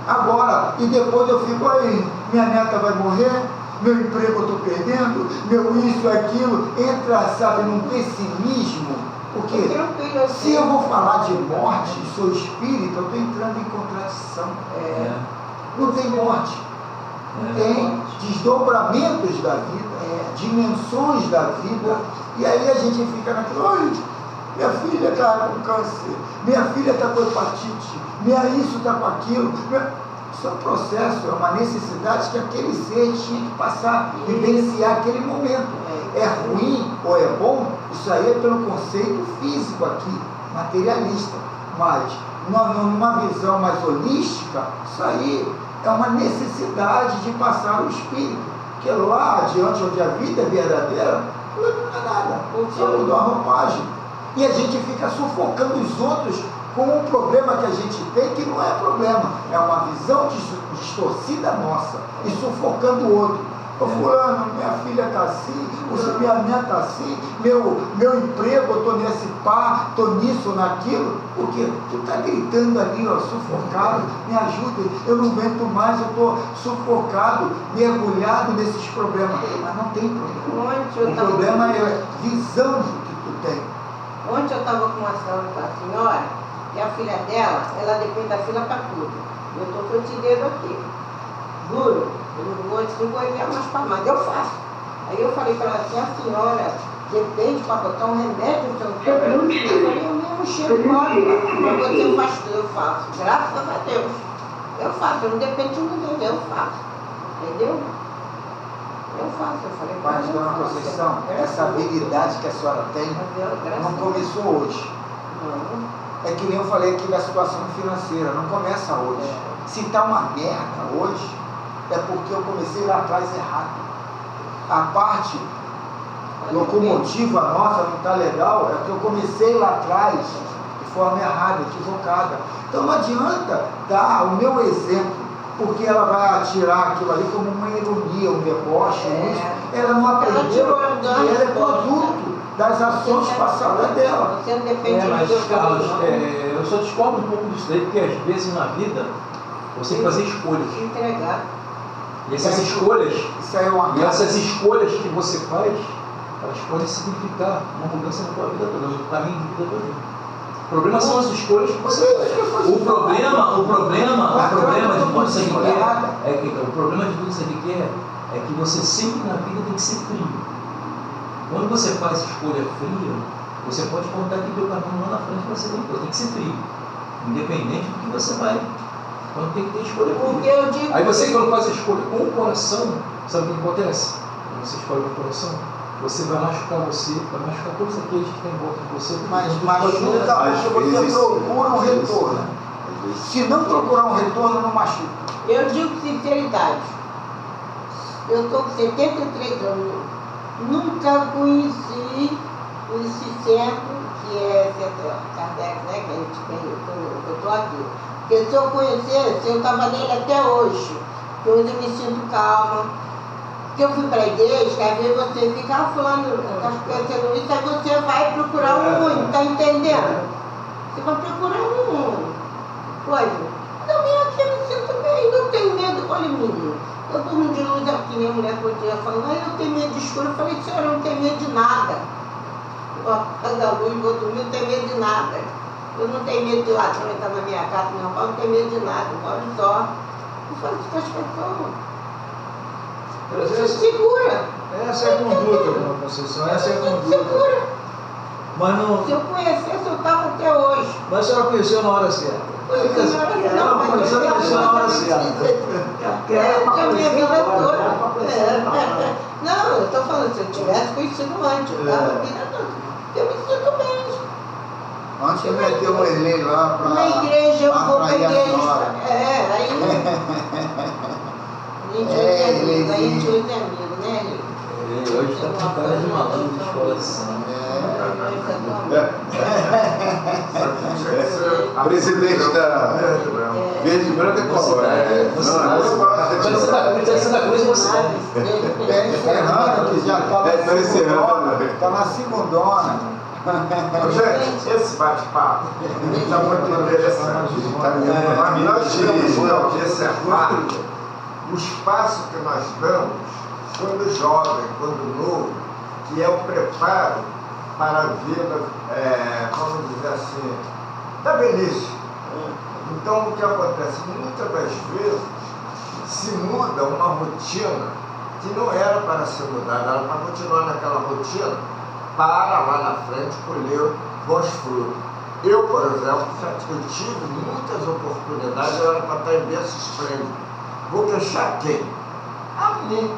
Agora, e depois eu fico aí, minha neta vai morrer, meu emprego eu estou perdendo, meu isso, aquilo, entra, sabe, num pessimismo. Porque se eu vou falar de morte, sou espírita, eu estou entrando em contradição. Não tem morte. Tem desdobramentos da vida, dimensões da vida, e aí a gente fica naquilo, ai, minha filha está com câncer, minha filha está com hepatite, minha isso está com aquilo. Isso é um processo, é uma necessidade que aquele ser tinha que passar, vivenciar aquele momento. É ruim ou é bom? Isso aí é pelo conceito físico aqui, materialista. Mas, numa visão mais holística, isso aí é uma necessidade de passar o espírito. Porque lá adiante, onde a vida é verdadeira, não é nada. Só mudou a roupagem. E a gente fica sufocando os outros com um problema que a gente tem que não é problema. É uma visão distorcida nossa. E sufocando o outro. Ô fulano, minha filha está assim, minha neta está assim, meu emprego, eu estou nesse pá, estou nisso ou naquilo, porque tu está gritando ali, ó, sufocado, me ajuda, eu não aguento mais, eu estou sufocado, mergulhado nesses problemas. Mas não tem problema. O problema é a visão que tu tem. Ontem eu estava com uma senhora, e a filha dela, ela depende da filha para tudo. Eu estou com esse dedo aqui. Juro, eu não vou enviar mais para mais, eu faço. Aí eu falei para ela assim, a senhora depende para botar um remédio que eu não tenho. Eu falei, eu mesmo chego fora, mas você faz tudo, eu faço. Graças a Deus. Eu faço, eu não dependo de ninguém, eu faço. Entendeu? Eu faço, eu falei. Mas, dona Conceição, essa habilidade que a senhora tem não começou hoje. É que nem eu falei aqui da situação financeira, não começa hoje. Se está uma merda hoje, é porque eu comecei lá atrás errado. A parte locomotiva nossa não está legal, é que eu comecei lá atrás de forma errada, equivocada. Então não adianta dar o meu exemplo, porque ela vai atirar aquilo ali como uma ironia, um deboche, ela não aprendeu que ela é produto das ações passadas dela. Você não depende mas Carlos, eu só discordo um pouco disso daí, porque às vezes na vida você tem que fazer escolhas. Entregar. E essas escolhas, isso aí é uma que você faz, elas podem significar uma mudança na tua vida toda, no caminho de vida todo. O problema são as escolhas que você faz. O problema de tudo isso aqui é que você sempre na vida tem que ser frio. Quando você faz escolha fria, você pode contar que teu caminho lá na frente vai ser bem coisa, tem que ser frio. Independente do que você vai. Quando tem que ter escolha fria. Aí você, quando faz a escolha com o coração, sabe o que acontece? Quando você escolhe com o coração, você vai machucar todos aqueles que estão em volta de você. Mas machuca porque você procura um retorno. Se não procurar um retorno, não machuca. Eu digo sinceridade. Eu estou com 73 anos. Nunca conheci esse centro, que é Centro Kardec, né? Que a gente tem, eu estou aqui. Porque se eu conhecesse, eu estava nele até hoje. Que hoje eu me sinto calma. Porque eu fui para a igreja, que às vezes você fica falando, está conhecendo isso, aí você vai procurar um, está entendendo? Você vai procurar um. Coisa. Também aqui eu me sinto bem, não tenho medo. Olha, menino, eu durmo de luz aqui, minha mulher por dia falando, eu tenho medo de escuro. Eu falei, senhora, eu não tenho medo de nada. Ó, da luz, vou dormir, não tenho medo de nada. Eu não tenho medo de ladrão entrar na minha casa, meu pai não tem medo de nada, eu moro só. Eu faço isso com as pessoas. Isso segura. Essa é a conduta, dona Conceição, essa é a conduta. Segura. Mas não. Se eu conhecesse, eu estava até hoje. Mas a senhora conheceu na hora certa. Conheci na hora certa. Não, mas a senhora conheceu na hora certa. A minha vida toda. Não, eu estou falando, se eu tivesse conhecido antes, eu estava a vida toda. Eu me sinto bem. Antes eu meter uma lei lá para Na igreja, eu vou para a atrair a igreja. senhora. Aí. A gente hoje é amigo, né, Lili? Hoje está com cara de malandro de coração. Presidente da Verde e Branca é qual? Santa Cruz você. É encerrando, que já está Tá na segundona. Gente, esse bate-papo está muito interessante. Mas nós temos que observar o espaço que nós damos quando jovem, quando novo, que é o preparo para a vida, vamos dizer assim, da velhice. Então, o que acontece? Muitas das vezes se muda uma rotina que não era para ser mudada, era para continuar naquela rotina, para lá na frente colher bons frutos. Eu, por exemplo, eu tive muitas oportunidades, eu era para estar em berço esplêndido. Vou deixar quem? A mim.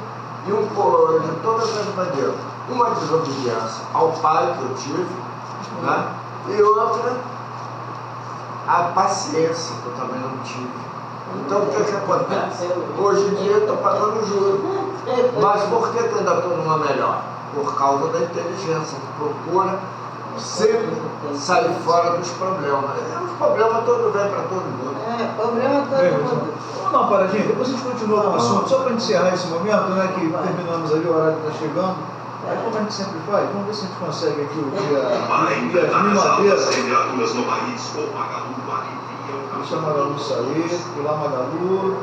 E um coro de todas as maneiras. Uma desobediência ao pai que eu tive, né? E outra, a paciência que eu também não tive. Então, o que acontece? Hoje em dia eu estou pagando juros. Mas por que eu ainda estou numa melhor? Por causa da inteligência, que procura sempre sair fora dos problemas. Os problemas todos vêm para todo mundo. Problema todo mundo. Vamos dar uma paradinha, depois a gente continua com o assunto, só para encerrar esse momento, né, que terminamos ali, o horário está chegando. Aí como a gente sempre faz, vamos ver se a gente consegue aqui o dia de Madeira. Deixa a Magalu sair, ir lá Magalu.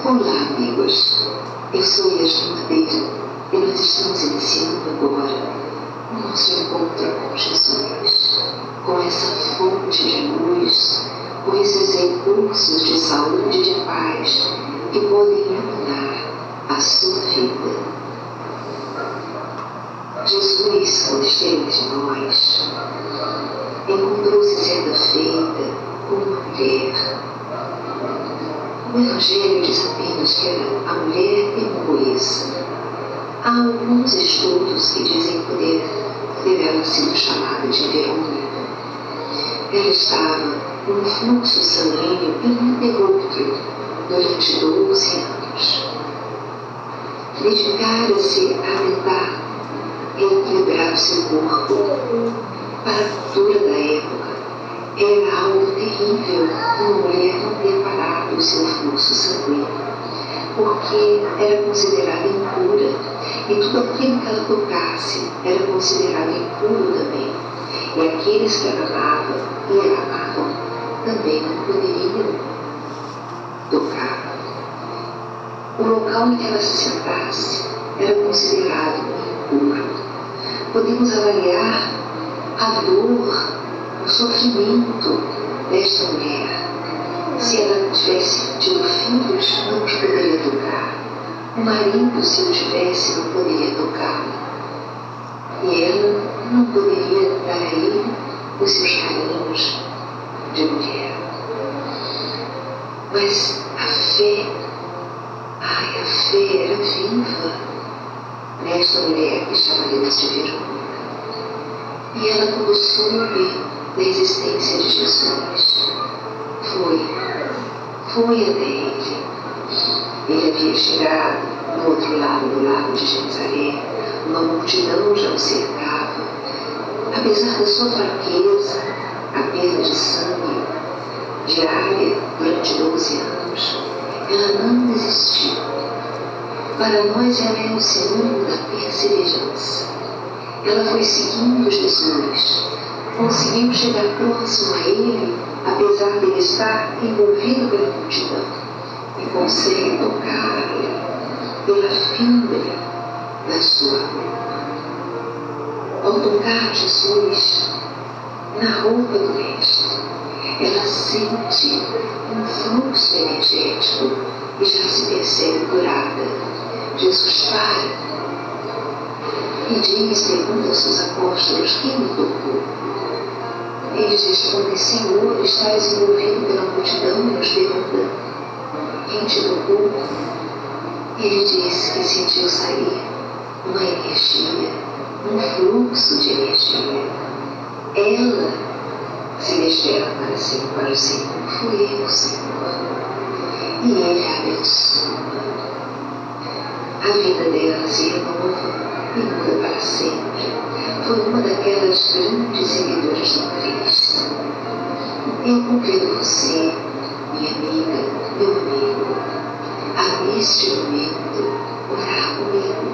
Olá, amigos. Eu sou Yasmin Madeira e nós estamos iniciando agora o nosso encontro com Jesus, com essa fonte de luz, com esses impulsos de saúde e de paz que podem iluminar a sua vida. Jesus, quando esteve entre nós, encontrou-se certa feita com uma mulher. O Evangelho diz apenas que a mulher piedosa. Há alguns estudos que dizem poder ter ela sido chamada de Verônica. Ela estava num fluxo sanguíneo ininterrupto durante 12 anos. Dedicara-se a tentar equilibrar o seu corpo. Para a cultura da época, era algo terrível uma mulher não ter parado o seu fluxo sanguíneo, porque era considerada impura, e tudo aquilo que ela tocasse era considerado impuro também. E aqueles que ela amava e a amavam também não poderiam tocar. O local em que ela se sentasse era considerado impuro. Podemos avaliar a dor, o sofrimento desta mulher. Se ela tivesse tido filhos, não os poderia tocar. O marido, se o tivesse, não poderia tocá-la. E ela não poderia dar a ele os seus carinhos de mulher. Mas a fé era viva nesta mulher que chamaremos de Verônica. E ela, quando soube da existência de Jesus, foi até ele. Ele havia chegado no outro lado do lago de Genezaré, uma multidão já o cercava. Apesar da sua fraqueza, a perda de sangue diária durante 12 anos, ela não desistiu. Para nós ela é o sinônimo da perseverança. Ela foi seguindo Jesus, conseguiu chegar próximo a ele, apesar de ele estar envolvido pela multidão, e consegue tocar-lhe pela fibra da sua roupa. Ao tocar Jesus na roupa do Mestre, ela sente um fluxo energético e já se percebe curada. Jesus para e pergunta aos seus apóstolos: quem me tocou? Eles respondem: Senhor, estás envolvido pela multidão e nos perguntando: quem te tocou? Ele disse que sentiu sair uma energia, um fluxo de energia. Ela se desperta para o Senhor: fui eu, Senhor. E ele a abençoa. A vida dela se renova e muda para sempre. Foi uma daquelas grandes seguidoras do Cristo. Eu convido você, minha amiga, meu amigo, a neste momento orar comigo,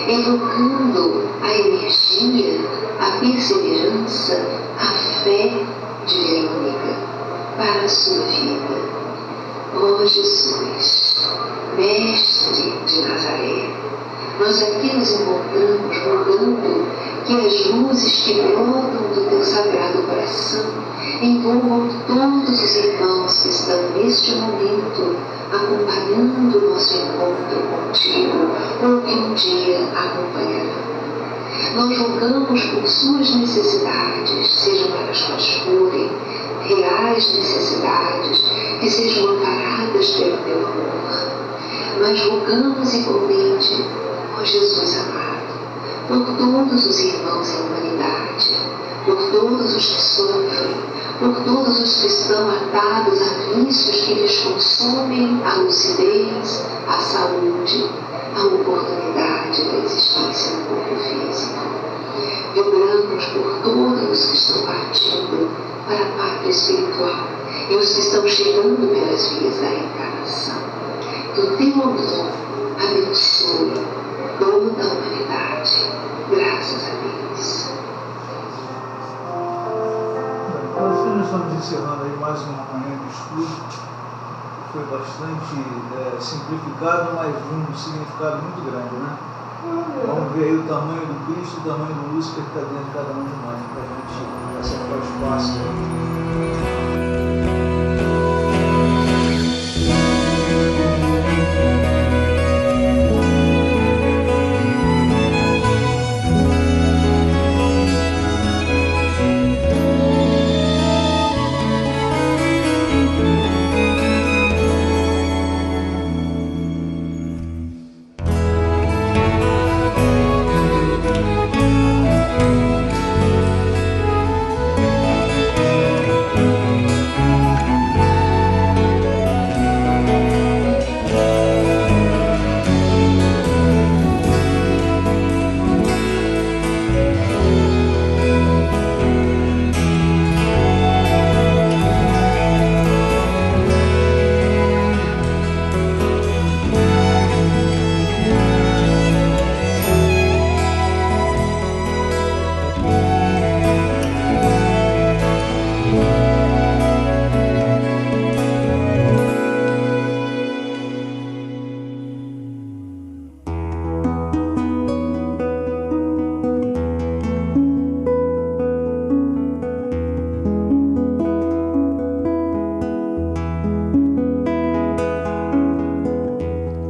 evocando a energia, a perseverança, a fé de Verônica para a sua vida. Ó Jesus, Mestre de Nazaré, nós aqui nos encontramos rogando que as luzes que brotam do teu sagrado coração envolvam todos os irmãos que estão neste momento acompanhando o nosso encontro contigo, ou que um dia acompanharão. Nós rogamos por suas necessidades, sejam elas quais forem, reais necessidades, que sejam amparadas pelo teu amor. Mas rogamos igualmente, ó Jesus amado, por todos os irmãos em humanidade, por todos os que sofrem, por todos os que estão atados a vícios que lhes consomem a lucidez, a saúde, a oportunidade da existência no corpo físico. Vibramos por todos os que estão partindo para a pátria espiritual e os que estão chegando pelas vias da reencarnação. Que o teu amor abençoe toda a humanidade. Graças a Deus. Nós estamos encerrando aí mais uma manhã de estudo. Foi bastante simplificado, mas de um significado muito grande, né? Vamos ver aí o tamanho do Cristo, o tamanho do Lúcifer que está dentro de cada um de nós, para a gente acertar o espaço.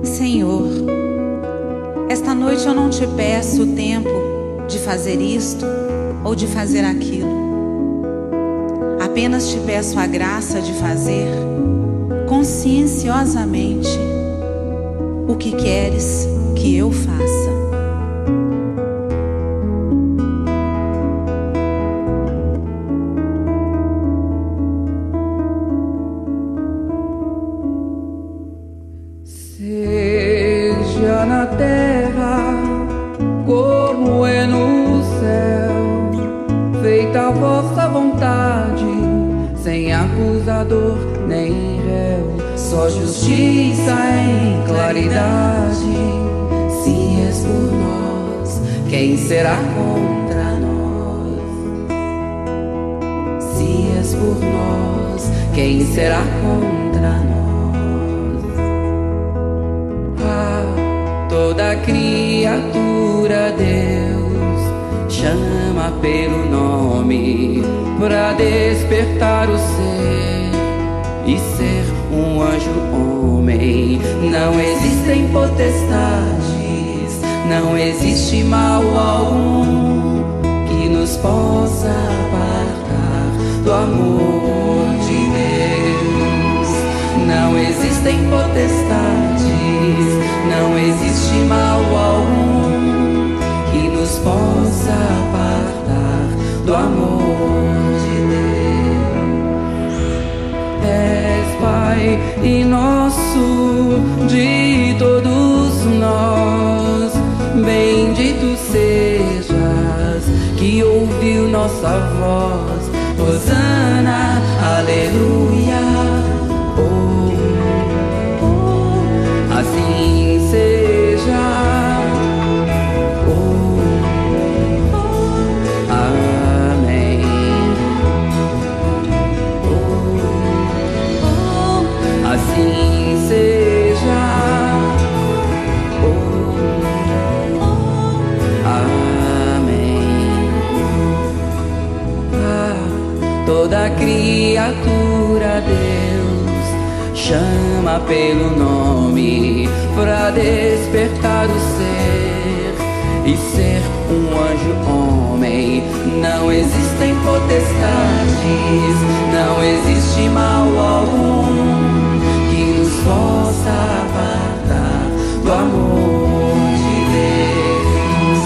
Senhor, esta noite eu não te peço o tempo de fazer isto ou de fazer aquilo. Apenas te peço a graça de fazer conscienciosamente o que queres que eu faça. Seja na terra como é no céu, feita a vossa vontade, sem acusador nem réu, só justiça em claridade. quem será contra nós? Se és por nós, quem será contra nós? Ah, toda criatura Deus chama pelo nome pra despertar o ser e ser um anjo homem. Não existem potestades, não existe mal algum que nos possa apartar do amor de Deus. Não existem potestades, não existe mal algum que nos possa apartar do amor de Deus. És Pai e nosso de todos nós, bendito sejas que ouviu nossa voz. Hosana, aleluia. Oh, oh, assim seja. Oh, oh, amém. Oh, oh, assim seja. Toda criatura Deus chama pelo nome pra despertar o ser e ser um anjo homem. Não existem potestades, não existe mal algum que nos possa apartar do amor de Deus.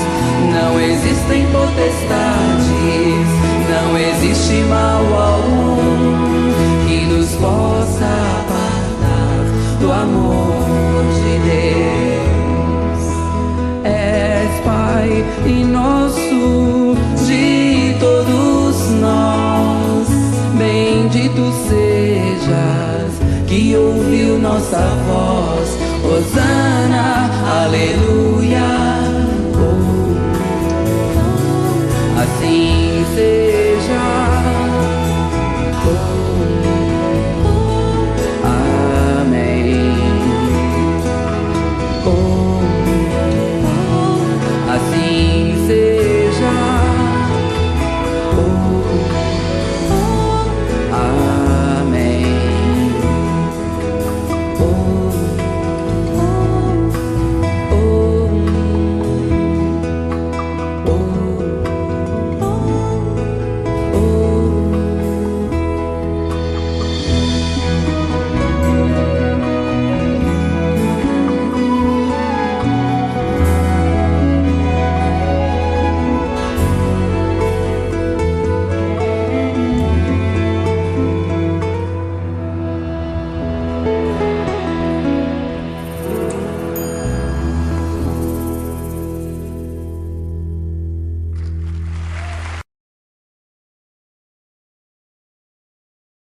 Não existem potestades, não existe mal algum que nos possa apartar do amor de Deus. És Pai e nosso de todos nós, bendito sejas que ouviu nossa voz.